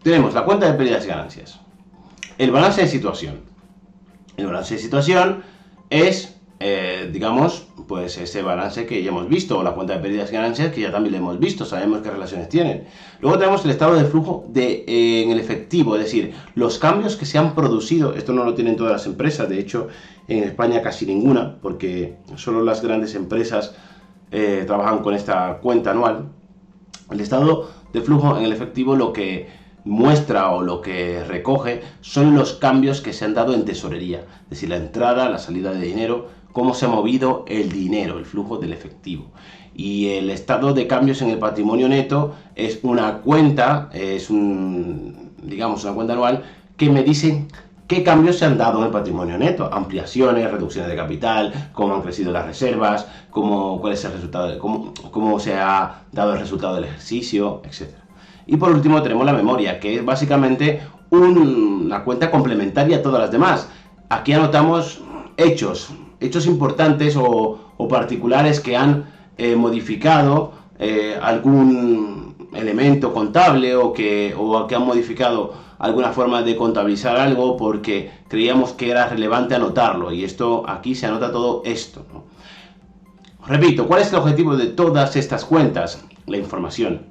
Tenemos la cuenta de pérdidas y ganancias. El balance de situación. El balance de situación es, digamos, pues ese balance que ya hemos visto, o la cuenta de pérdidas y ganancias que ya también lo hemos visto, sabemos qué relaciones tienen. Luego tenemos el estado de flujo en el efectivo, es decir, los cambios que se han producido. Esto no lo tienen todas las empresas, de hecho, en España casi ninguna, porque solo las grandes empresas trabajan con esta cuenta anual. El estado de flujo en el efectivo lo que muestra o lo que recoge son los cambios que se han dado en tesorería, es decir, la entrada, la salida de dinero, cómo se ha movido el dinero, el flujo del efectivo. Y el estado de cambios en el patrimonio neto es una cuenta, digamos, una cuenta anual que me dice qué cambios se han dado en el patrimonio neto, ampliaciones, reducciones de capital, cómo han crecido las reservas, cuál es el resultado, cómo se ha dado el resultado del ejercicio, etc. Y por último tenemos la memoria, que es básicamente una cuenta complementaria a todas las demás. Aquí anotamos hechos importantes o particulares que han modificado algún elemento contable o que han modificado alguna forma de contabilizar algo porque creíamos que era relevante anotarlo, y esto aquí se anota todo esto, ¿no? Repito, ¿cuál es el objetivo de todas estas cuentas? La información.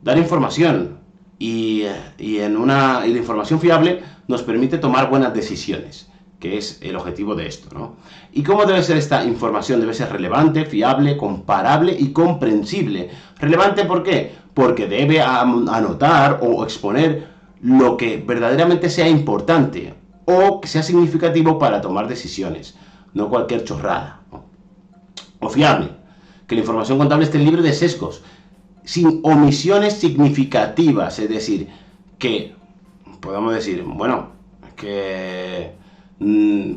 Dar información y la información fiable nos permite tomar buenas decisiones, que es el objetivo de esto, ¿no? ¿Y cómo debe ser esta información? Debe ser relevante, fiable, comparable y comprensible. ¿Relevante por qué? Porque debe anotar o exponer lo que verdaderamente sea importante o que sea significativo para tomar decisiones, no cualquier chorrada, ¿no? O fiable, que la información contable esté libre de sesgos, sin omisiones significativas, es decir, que podamos decir, bueno, que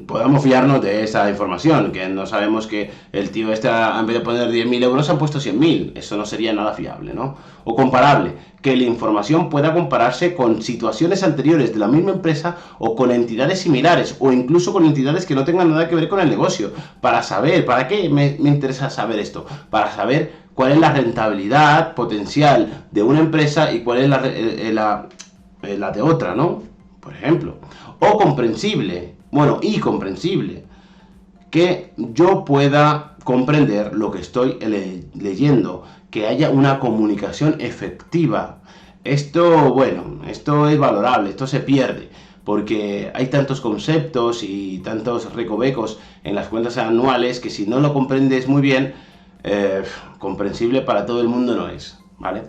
podamos fiarnos de esa información, que no sabemos que el tío en vez de poner 10.000 euros han puesto 100.000, eso no sería nada fiable, ¿no? O comparable, que la información pueda compararse con situaciones anteriores de la misma empresa o con entidades similares o incluso con entidades que no tengan nada que ver con el negocio, para saber, ¿para qué me interesa saber esto? Para saber cuál es la rentabilidad potencial de una empresa y cuál es la de otra, ¿no? Por ejemplo, o comprensible, y comprensible, que yo pueda comprender lo que estoy leyendo, que haya una comunicación efectiva. Esto es valorable, esto se pierde, porque hay tantos conceptos y tantos recovecos en las cuentas anuales que si no lo comprendes muy bien, comprensible para todo el mundo no es, ¿vale?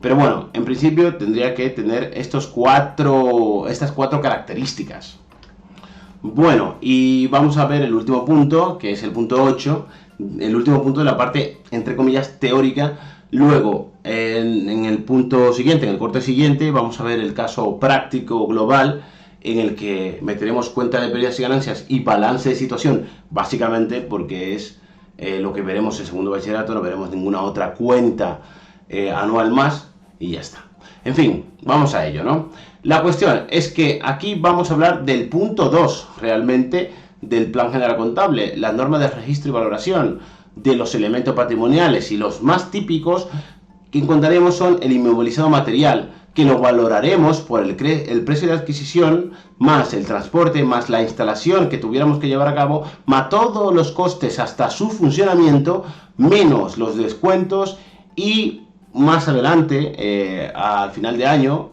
Pero bueno, en principio tendría que tener estas cuatro características. Bueno, y vamos a ver el último punto, que es el punto 8, el último punto de la parte, entre comillas, teórica. Luego, en el punto siguiente, en el corte siguiente, vamos a ver el caso práctico global, en el que meteremos cuenta de pérdidas y ganancias y balance de situación, básicamente porque es lo que veremos en segundo bachillerato, no veremos ninguna otra cuenta anual más, y ya está. En fin, vamos a ello, ¿no? La cuestión es que aquí vamos a hablar del punto 2, realmente, del Plan General Contable, las normas de registro y valoración, de los elementos patrimoniales, y los más típicos que encontraremos son el inmovilizado material, que lo valoraremos por el precio de adquisición, más el transporte, más la instalación que tuviéramos que llevar a cabo, más todos los costes hasta su funcionamiento, menos los descuentos y más adelante, al final de año,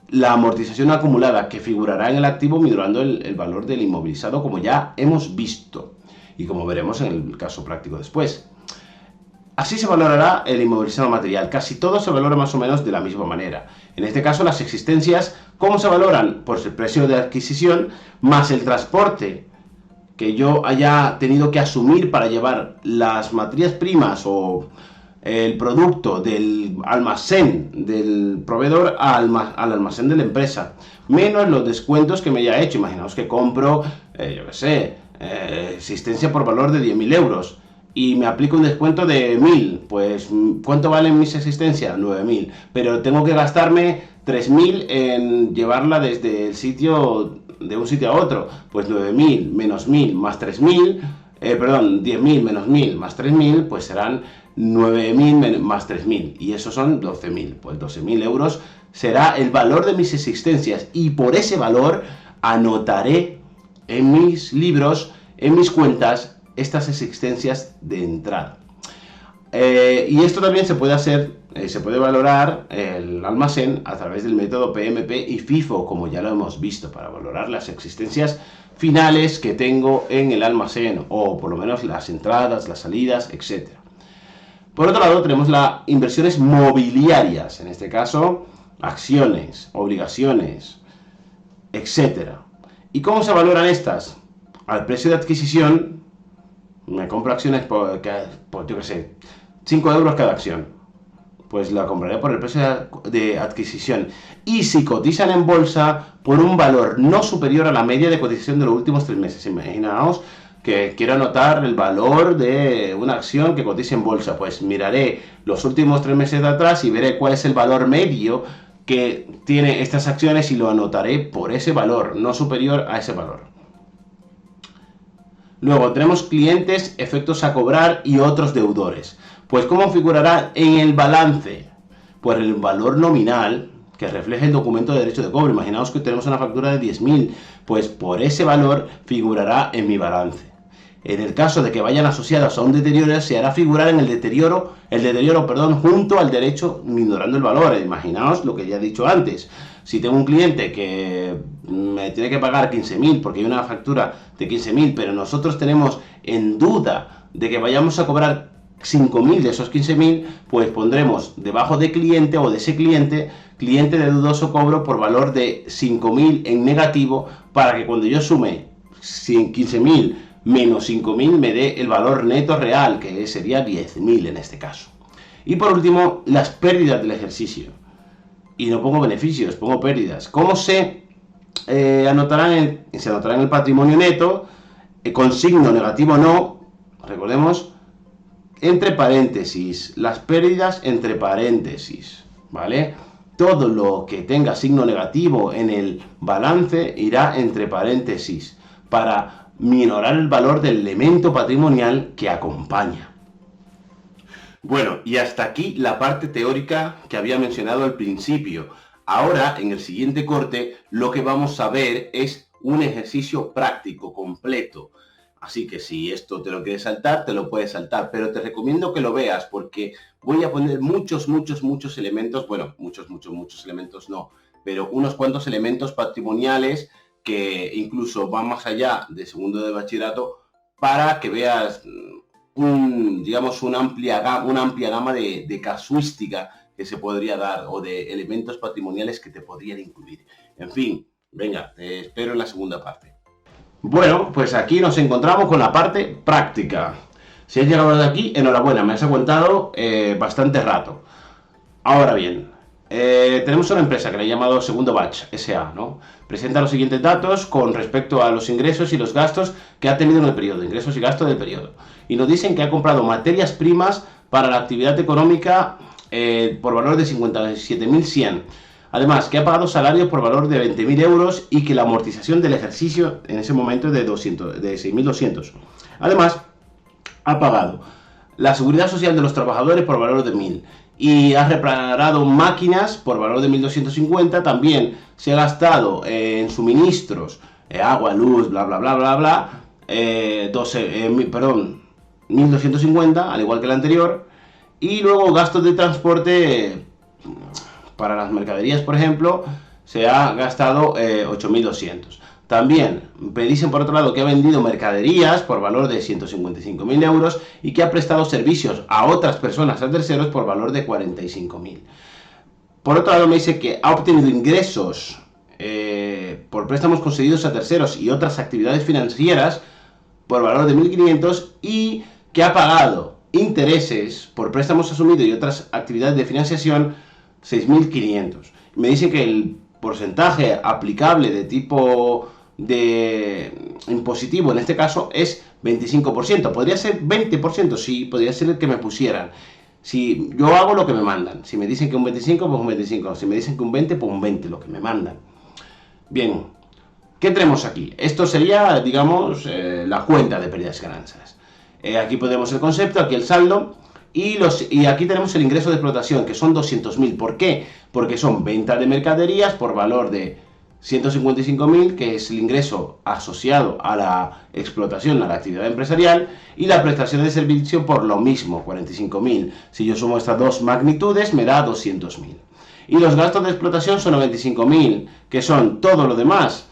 la amortización acumulada, que figurará en el activo minorando el valor del inmovilizado, como ya hemos visto y como veremos en el caso práctico después. Así se valorará el inmovilizado material. Casi todo se valora más o menos de la misma manera. En este caso, las existencias, ¿cómo se valoran? Pues el precio de adquisición más el transporte que yo haya tenido que asumir para llevar las materias primas o el producto del almacén del proveedor al almacén de la empresa, menos los descuentos que me haya hecho. Imaginaos que compro, existencia por valor de 10.000 euros y me aplico un descuento de 1.000, pues ¿cuánto valen mis existencias? 9.000, pero tengo que gastarme 3.000 en llevarla desde el sitio, de un sitio a otro, pues 9.000 menos 1.000 más 3.000, 10.000 menos 1.000 más 3.000, pues serán 9.000 más 3.000, y esos son 12.000, pues 12.000 euros será el valor de mis existencias, y por ese valor anotaré en mis libros, en mis cuentas, estas existencias de entrada. Y esto también se puede hacer, se puede valorar el almacén a través del método PMP y FIFO, como ya lo hemos visto, para valorar las existencias finales que tengo en el almacén, o por lo menos las entradas, las salidas, etc. Por otro lado, tenemos las inversiones mobiliarias, en este caso, acciones, obligaciones, etc. ¿Y cómo se valoran estas? Al precio de adquisición. Me compro acciones por yo qué sé, 5 euros cada acción. Pues la compraré por el precio de adquisición. Y si cotizan en bolsa, por un valor no superior a la media de cotización de los últimos 3 meses. Imaginaos que quiero anotar el valor de una acción que cotice en bolsa. Pues miraré los últimos 3 meses de atrás y veré cuál es el valor medio que tiene estas acciones y lo anotaré por ese valor, no superior a ese valor. Luego tenemos clientes, efectos a cobrar y otros deudores. Pues ¿cómo figurará en el balance? Pues el valor nominal que refleje el documento de derecho de cobro. Imaginaos que tenemos una factura de 10.000, pues por ese valor figurará en mi balance. En el caso de que vayan asociadas a un deterioro, se hará figurar en el deterioro, junto al derecho minorando el valor. Imaginaos lo que ya he dicho antes. Si tengo un cliente que me tiene que pagar 15.000 porque hay una factura de 15.000, pero nosotros tenemos en duda de que vayamos a cobrar 5.000 de esos 15.000, pues pondremos debajo de cliente o de ese cliente de dudoso cobro por valor de 5.000 en negativo, para que cuando yo sume 15.000 menos 5.000 me dé el valor neto real, que sería 10.000 en este caso. Y por último, las pérdidas del ejercicio. Y no pongo beneficios, pongo pérdidas. ¿Cómo sé se anotará en el patrimonio neto, con signo negativo no, recordemos, entre paréntesis, las pérdidas entre paréntesis, ¿vale? Todo lo que tenga signo negativo en el balance irá entre paréntesis para minorar el valor del elemento patrimonial que acompaña. Bueno, y hasta aquí la parte teórica que había mencionado al principio. Ahora, en el siguiente corte, lo que vamos a ver es un ejercicio práctico, completo. Así que si esto te lo quieres saltar, te lo puedes saltar, pero te recomiendo que lo veas porque voy a poner muchos elementos, bueno, muchos elementos no, pero unos cuantos elementos patrimoniales que incluso van más allá de segundo de bachillerato para que veas una amplia gama de casuística que se podría dar o de elementos patrimoniales que te podrían incluir. En fin, venga, te espero en la segunda parte. Bueno, pues aquí nos encontramos con la parte práctica. Si has llegado de aquí, enhorabuena, me has aguantado bastante rato. Ahora bien, tenemos una empresa que le he llamado Segundo Batch S.A., ¿no? Presenta los siguientes datos con respecto a los ingresos y los gastos que ha tenido en el periodo, ingresos y gastos del periodo. Y nos dicen que ha comprado materias primas para la actividad económica por valor de 57.100. Además, que ha pagado salarios por valor de 20.000 euros y que la amortización del ejercicio en ese momento es de 6.200. Además, ha pagado la seguridad social de los trabajadores por valor de 1.000 y ha reparado máquinas por valor de 1.250. También se ha gastado en suministros, agua, luz, bla, bla, bla, bla, bla, 1.250, al igual que el anterior. Y luego gastos de transporte para las mercaderías, por ejemplo, se ha gastado 8.200. También me dicen por otro lado que ha vendido mercaderías por valor de 155.000 euros y que ha prestado servicios a otras personas, a terceros, por valor de 45.000. Por otro lado me dice que ha obtenido ingresos por préstamos concedidos a terceros y otras actividades financieras por valor de 1.500 y que ha pagado intereses por préstamos asumidos y otras actividades de financiación 6.500. Me dicen que el porcentaje aplicable de tipo de impositivo en este caso es 25%. ¿Podría ser 20%? Sí, podría ser el que me pusieran. Si yo hago lo que me mandan. Si me dicen que un 25, pues un 25. Si me dicen que un 20, pues un 20, lo que me mandan. Bien, ¿qué tenemos aquí? Esto sería, digamos, la cuenta de pérdidas y ganancias. Aquí podemos el concepto, aquí el saldo. Y aquí tenemos el ingreso de explotación, que son 200.000. ¿Por qué? Porque son ventas de mercaderías por valor de 155.000, que es el ingreso asociado a la explotación, a la actividad empresarial, y la prestación de servicio por lo mismo, 45.000. Si yo sumo estas dos magnitudes, me da 200.000. Y los gastos de explotación son 95.000, que son todo lo demás.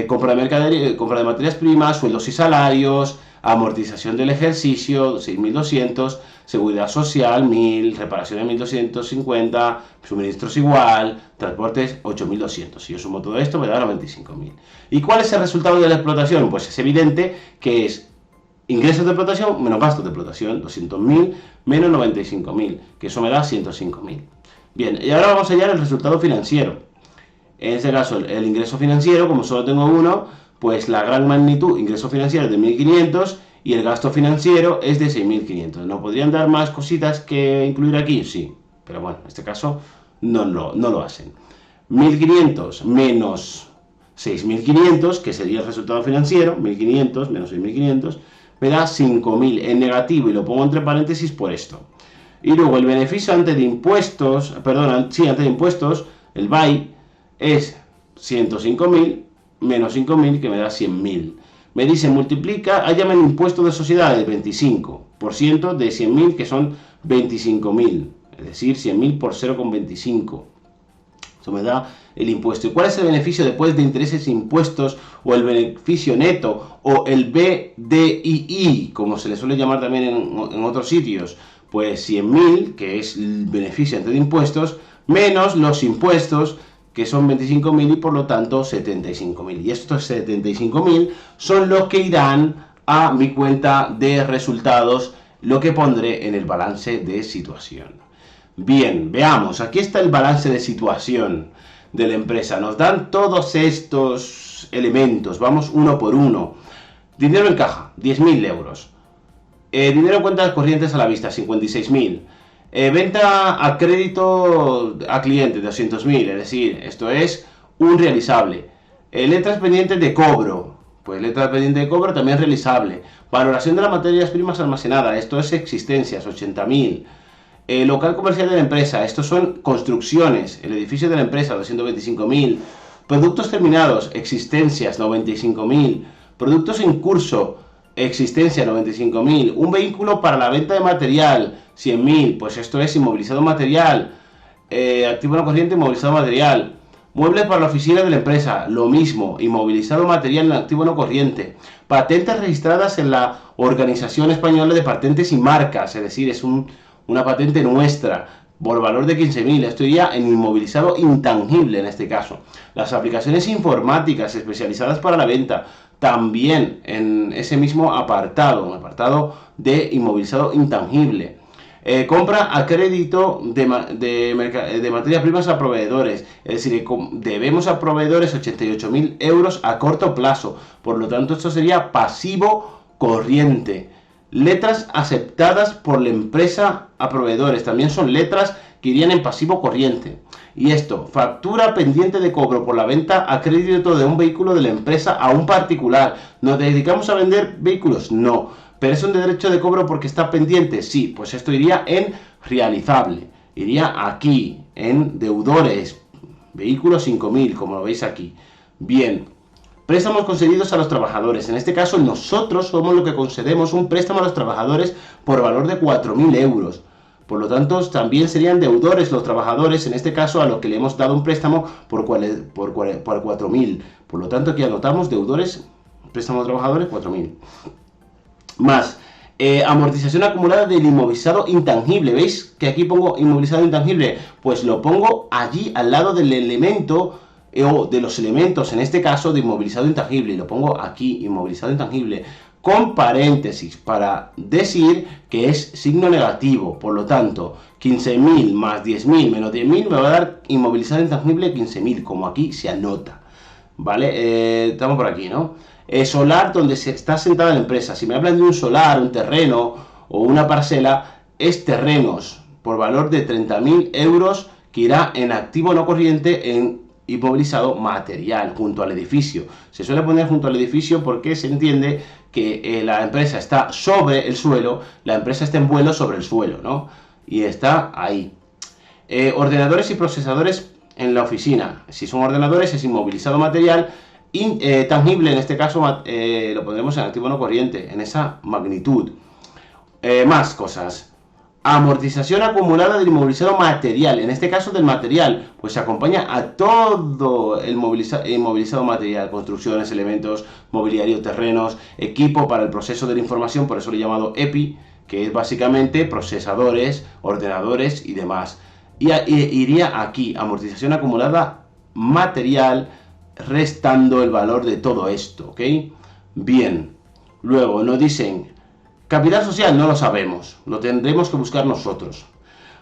Compra de mercadería, compra de materias primas, sueldos y salarios, amortización del ejercicio, 6.200, seguridad social, 1.000, reparación de 1.250, suministros igual, transportes 8.200. Si yo sumo todo esto, me da 95.000. ¿Y cuál es el resultado de la explotación? Pues es evidente que es ingresos de explotación menos gastos de explotación, 200.000 menos 95.000, que eso me da 105.000. Bien, y ahora vamos a hallar el resultado financiero. En este caso, el ingreso financiero, como solo tengo uno, pues la gran magnitud, ingreso financiero es de 1.500 y el gasto financiero es de 6.500. ¿No podrían dar más cositas que incluir aquí? Sí, pero bueno, en este caso no lo hacen. 1.500 menos 6.500, que sería el resultado financiero, 1.500 menos 6.500, me da 5.000 en negativo y lo pongo entre paréntesis por esto. Y luego el beneficio antes de impuestos, antes de impuestos, el BAI, es 105.000 menos 5.000, que me da 100.000. Me dice, multiplica, hállame el impuesto de sociedades, 25% de 100.000, que son 25.000. Es decir, 100.000 por 0,25. Eso me da el impuesto. ¿Y cuál es el beneficio después de intereses e impuestos, o el beneficio neto, o el BDII, como se le suele llamar también en otros sitios? Pues 100.000, que es el beneficio antes de impuestos, menos los impuestos, que son 25.000 y por lo tanto 75.000. Y estos 75.000 son los que irán a mi cuenta de resultados, lo que pondré en el balance de situación. Bien, veamos, aquí está el balance de situación. de la empresa. Nos dan todos estos elementos, vamos uno por uno. Dinero en caja, 10.000 euros. Dinero en cuentas corrientes a la vista, 56.000. Venta a crédito a cliente, 200.000, es decir, esto es un realizable. Letras pendientes de cobro, pues letras pendientes de cobro también realizable. Valoración de las materias primas almacenadas, esto es existencias, 80.000. Local comercial de la empresa, estos son construcciones, el edificio de la empresa, 225.000. Productos terminados, existencias, 95.000. Productos en curso, existencia, 95.000. Un vehículo para la venta de material, 100.000. Pues esto es inmovilizado material. Activo no corriente, inmovilizado material. Muebles para la oficina de la empresa, lo mismo, inmovilizado material en activo no corriente. Patentes registradas en la Organización Española de Patentes y Marcas, es decir, es una patente nuestra, por valor de 15.000. Esto iría en inmovilizado intangible en este caso. Las aplicaciones informáticas especializadas para la venta, también en ese mismo apartado, un apartado de inmovilizado intangible. Compra a crédito de materias primas a proveedores, es decir, debemos a proveedores 88.000 euros a corto plazo, por lo tanto esto sería pasivo corriente. Letras aceptadas por la empresa a proveedores, también son letras que irían en pasivo corriente. Y esto, factura pendiente de cobro por la venta a crédito de un vehículo de la empresa a un particular. ¿Nos dedicamos a vender vehículos? No. ¿Pero es un derecho de cobro porque está pendiente? Sí, pues esto iría en realizable. Iría aquí, en deudores. Vehículos 5.000, como lo veis aquí. Bien. Préstamos concedidos a los trabajadores. En este caso, nosotros somos los que concedemos un préstamo a los trabajadores por valor de 4.000 euros. Por lo tanto, también serían deudores los trabajadores, en este caso, a los que le hemos dado un préstamo por 4.000. Por lo tanto, aquí anotamos deudores, préstamo a trabajadores, 4.000. Más, amortización acumulada del inmovilizado intangible. ¿Veis que aquí pongo inmovilizado intangible? Pues lo pongo allí al lado del elemento o de los elementos, en este caso de inmovilizado intangible. Y lo pongo aquí, inmovilizado intangible, con paréntesis, para decir que es signo negativo. Por lo tanto, 15.000 más 10.000 menos 10.000 me va a dar inmovilizado intangible 15.000, como aquí se anota. ¿Vale? Estamos por aquí, ¿no? Solar donde se está sentada la empresa. Si me hablan de un solar, un terreno o una parcela, es terrenos por valor de 30.000 euros que irá en activo no corriente en inmovilizado material junto al edificio. Se suele poner junto al edificio porque se entiende que la empresa está sobre el suelo, la empresa está en vuelo sobre el suelo, ¿no? Y está ahí. Ordenadores y procesadores en la oficina. Si son ordenadores es inmovilizado material. Tangible, en este caso lo pondremos en activo no corriente, en esa magnitud. Más cosas. Amortización acumulada del inmovilizado material, en este caso del material, pues se acompaña a todo el inmovilizado material, construcciones, elementos, mobiliario, terrenos, equipo para el proceso de la información, por eso lo he llamado EPI, que es básicamente procesadores, ordenadores y demás. Y iría aquí, amortización acumulada material, restando el valor de todo esto, ¿ok? Bien, luego nos dicen, capital social no lo sabemos, lo tendremos que buscar nosotros.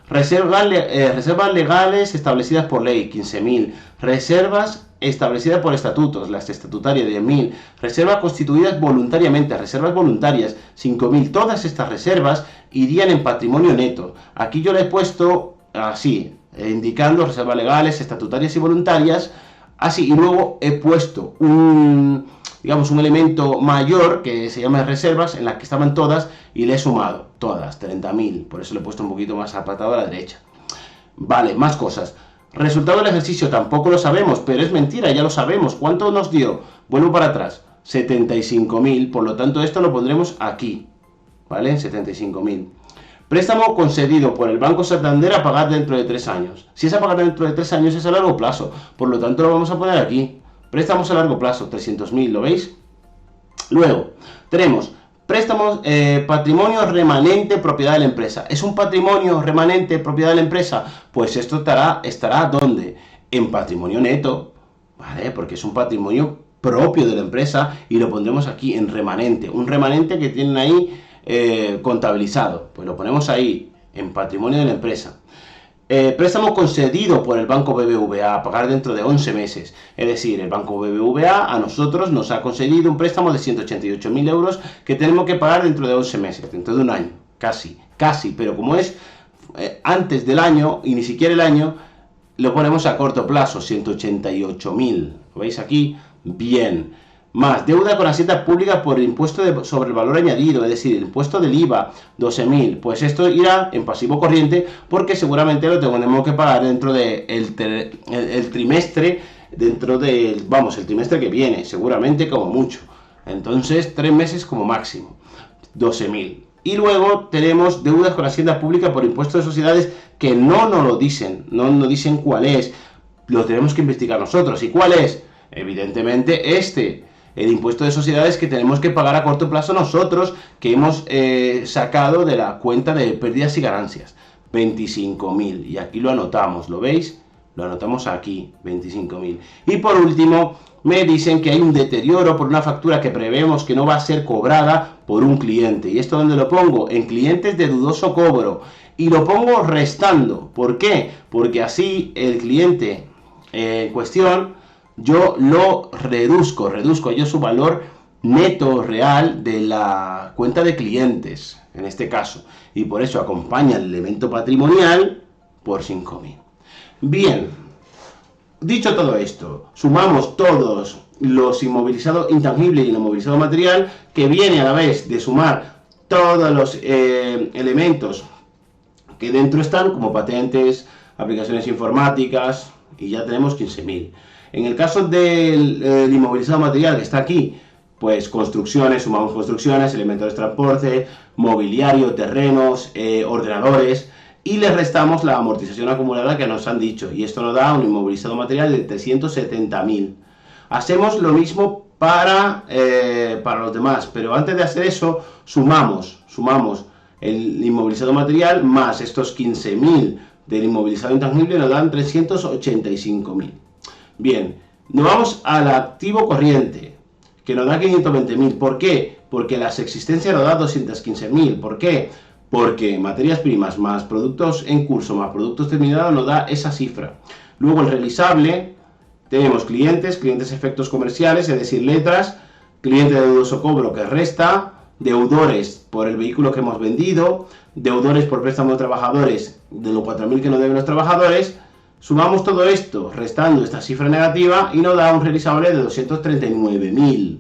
Reservas legales establecidas por ley, 15.000. Reservas establecidas por estatutos, las estatutarias, 10.000. Reservas constituidas voluntariamente, reservas voluntarias, 5.000. Todas estas reservas irían en patrimonio neto. Aquí yo le he puesto así, indicando reservas legales, estatutarias y voluntarias. Así, y luego he puesto un elemento mayor que se llama reservas, en las que estaban todas, y le he sumado todas, 30.000. Por eso le he puesto un poquito más apartado a la derecha. Vale, más cosas. Resultado del ejercicio tampoco lo sabemos, pero es mentira, ya lo sabemos. ¿Cuánto nos dio? Vuelvo para atrás, 75.000, por lo tanto esto lo pondremos aquí, ¿vale? 75.000. Préstamo concedido por el Banco Santander a pagar dentro de 3 años. Si es a pagar dentro de 3 años es a largo plazo, por lo tanto lo vamos a poner aquí. Préstamos a largo plazo, 300.000, ¿lo veis? Luego, tenemos préstamos, patrimonio remanente, propiedad de la empresa. ¿Es un patrimonio remanente, propiedad de la empresa? Pues esto estará ¿dónde? En patrimonio neto, ¿vale? Porque es un patrimonio propio de la empresa y lo pondremos aquí en remanente. Un remanente que tienen ahí contabilizado, pues lo ponemos ahí en patrimonio de la empresa. préstamo concedido por el Banco BBVA a pagar dentro de 11 meses. Es decir, el Banco BBVA a nosotros nos ha concedido un préstamo de 188.000 euros que tenemos que pagar dentro de 11 meses, dentro de un año, casi, pero como es antes del año y ni siquiera el año, lo ponemos a corto plazo, 188.000. ¿Lo veis aquí? Bien. Más deuda con Hacienda Pública por impuesto sobre el valor añadido, es decir, el impuesto del IVA, 12.000. Pues esto irá en pasivo corriente porque seguramente lo tenemos que pagar dentro del el trimestre, el trimestre que viene, seguramente como mucho. Entonces, 3 meses como máximo, 12.000. Y luego tenemos deudas con Hacienda Pública por impuesto de sociedades que no nos lo dicen, no nos dicen cuál es, lo tenemos que investigar nosotros. ¿Y cuál es? Evidentemente el impuesto de sociedades que tenemos que pagar a corto plazo nosotros, que hemos sacado de la cuenta de pérdidas y ganancias, 25.000, y aquí lo anotamos, ¿lo veis? Lo anotamos aquí, 25.000. Y por último, me dicen que hay un deterioro por una factura que prevemos que no va a ser cobrada por un cliente. ¿Y esto dónde lo pongo? En clientes de dudoso cobro. Y lo pongo restando. ¿Por qué? Porque así el cliente en cuestión, yo lo reduzco yo su valor neto real de la cuenta de clientes, en este caso. Y por eso acompaña el elemento patrimonial por 5.000. Bien, dicho todo esto, sumamos todos los inmovilizados intangibles y el inmovilizado material, que viene a la vez de sumar todos los elementos que dentro están, como patentes, aplicaciones informáticas, y ya tenemos 15.000. En el caso del inmovilizado material que está aquí, pues construcciones, sumamos construcciones, elementos de transporte, mobiliario, terrenos, ordenadores, y le restamos la amortización acumulada que nos han dicho, y esto nos da un inmovilizado material de 370.000. Hacemos lo mismo para los demás, pero antes de hacer eso, sumamos el inmovilizado material más estos 15.000 del inmovilizado intangible, nos dan 385.000. Bien, nos vamos al activo corriente, que nos da 520.000. ¿Por qué? Porque las existencias nos da 215.000. ¿Por qué? Porque materias primas más productos en curso más productos terminados nos da esa cifra. Luego el realizable, tenemos clientes efectos comerciales, es decir, letras, cliente de dudoso cobro que resta, deudores por el vehículo que hemos vendido, deudores por préstamo de trabajadores de los 4.000 que nos deben los trabajadores. Sumamos todo esto, restando esta cifra negativa, y nos da un realizable de 239.000.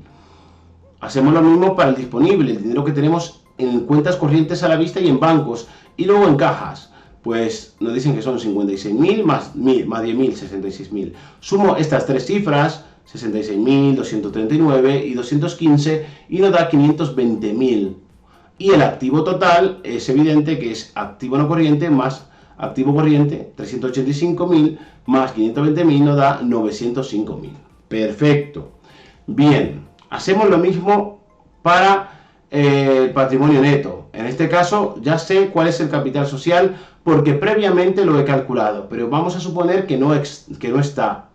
Hacemos lo mismo para el disponible, el dinero que tenemos en cuentas corrientes a la vista y en bancos, y luego en cajas. Pues nos dicen que son 56.000 más 10.000, 66.000. Sumo estas tres cifras, 66.000, 239 y 215, y nos da 520.000. Y el activo total es evidente que es activo no corriente más activo corriente, 385.000 más 520.000 nos da 905.000. Perfecto. Bien, hacemos lo mismo para el patrimonio neto. En este caso ya sé cuál es el capital social porque previamente lo he calculado, pero vamos a suponer que no está.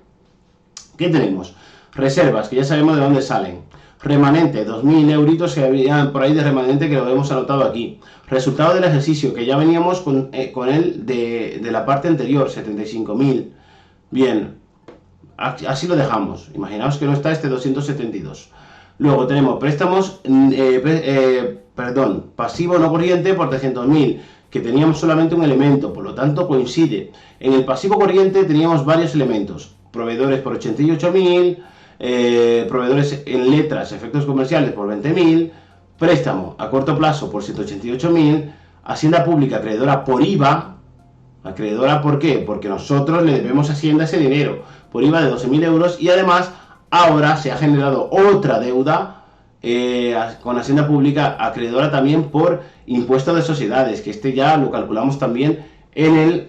¿Qué tenemos? Reservas, que ya sabemos de dónde salen. Remanente, 2.000 euritos que había por ahí de remanente, que lo hemos anotado aquí. Resultado del ejercicio, que ya veníamos con él de la parte anterior, 75.000. Bien, así lo dejamos. Imaginaos que no está este 272. Luego tenemos préstamos, pasivo no corriente por 300.000, que teníamos solamente un elemento, por lo tanto coincide. En el pasivo corriente teníamos varios elementos. Proveedores por 88.000, proveedores en letras, efectos comerciales por 20.000, préstamo a corto plazo por 188.000, Hacienda Pública acreedora por IVA, acreedora ¿por qué? Porque nosotros le debemos a Hacienda ese dinero, por IVA de 12.000 euros, y además ahora se ha generado otra deuda con Hacienda Pública acreedora también por impuesto de sociedades, que este ya lo calculamos también en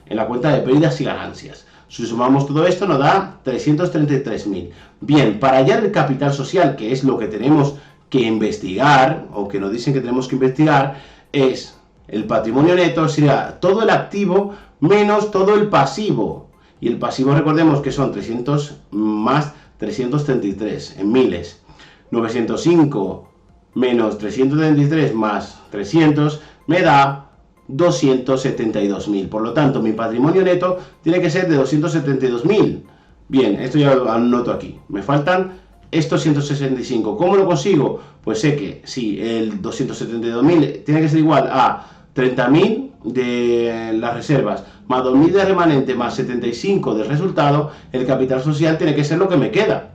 en la cuenta de pérdidas y ganancias. Si sumamos todo esto nos da 333.000. Bien, para hallar el capital social, que es lo que tenemos que investigar, o que nos dicen que tenemos que investigar, es el patrimonio neto, sería todo el activo menos todo el pasivo. Y el pasivo, recordemos que son 300 más 333 en miles. 905 menos 333 más 300 me da 272.000. Por lo tanto, mi patrimonio neto tiene que ser de 272.000. Bien, esto ya lo anoto aquí. Me faltan estos 165. ¿Cómo lo consigo? Pues sé que si el 272.000 tiene que ser igual a 30.000 de las reservas, más 2.000 de remanente, más 75 del resultado, el capital social tiene que ser lo que me queda.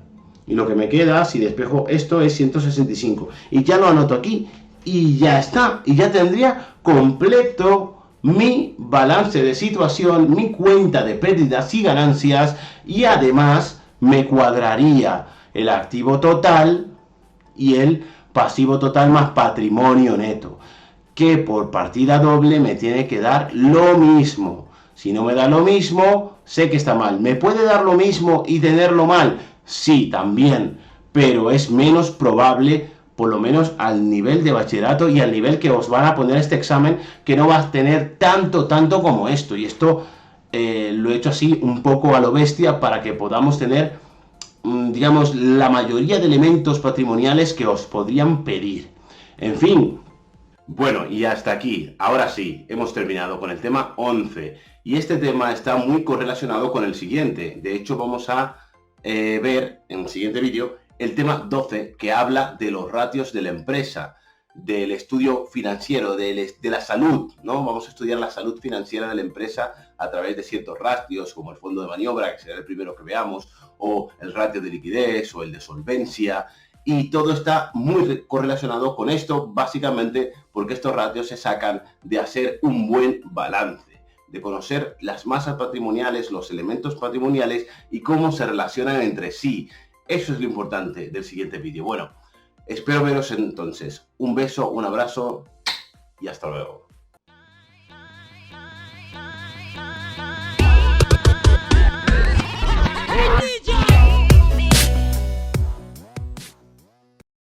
Y lo que me queda, si despejo esto, es 165. Y ya lo anoto aquí. Y ya está. Y ya tendría completo mi balance de situación, mi cuenta de pérdidas y ganancias. Y además me cuadraría el activo total y el pasivo total más patrimonio neto, que por partida doble me tiene que dar lo mismo. Si no me da lo mismo, sé que está mal. ¿Me puede dar lo mismo y tenerlo mal? Sí, también, pero es menos probable, por lo menos al nivel de bachillerato y al nivel que os van a poner este examen, que no va a tener tanto como esto. Y esto lo he hecho así un poco a lo bestia para que podamos tener, digamos, la mayoría de elementos patrimoniales que os podrían pedir. En fin. Bueno, y hasta aquí. Ahora sí, hemos terminado con el tema 11. Y este tema está muy correlacionado con el siguiente. De hecho, vamos a ver en el siguiente vídeo el tema 12, que habla de los ratios de la empresa, del estudio financiero, de la salud, ¿no? Vamos a estudiar la salud financiera de la empresa a través de ciertos ratios, como el fondo de maniobra, que será el primero que veamos, o el ratio de liquidez, o el de solvencia. Y todo está muy correlacionado con esto, básicamente porque estos ratios se sacan de hacer un buen balance, de conocer las masas patrimoniales, los elementos patrimoniales y cómo se relacionan entre sí. Eso es lo importante del siguiente vídeo. Bueno, espero veros entonces. Un beso, un abrazo y hasta luego.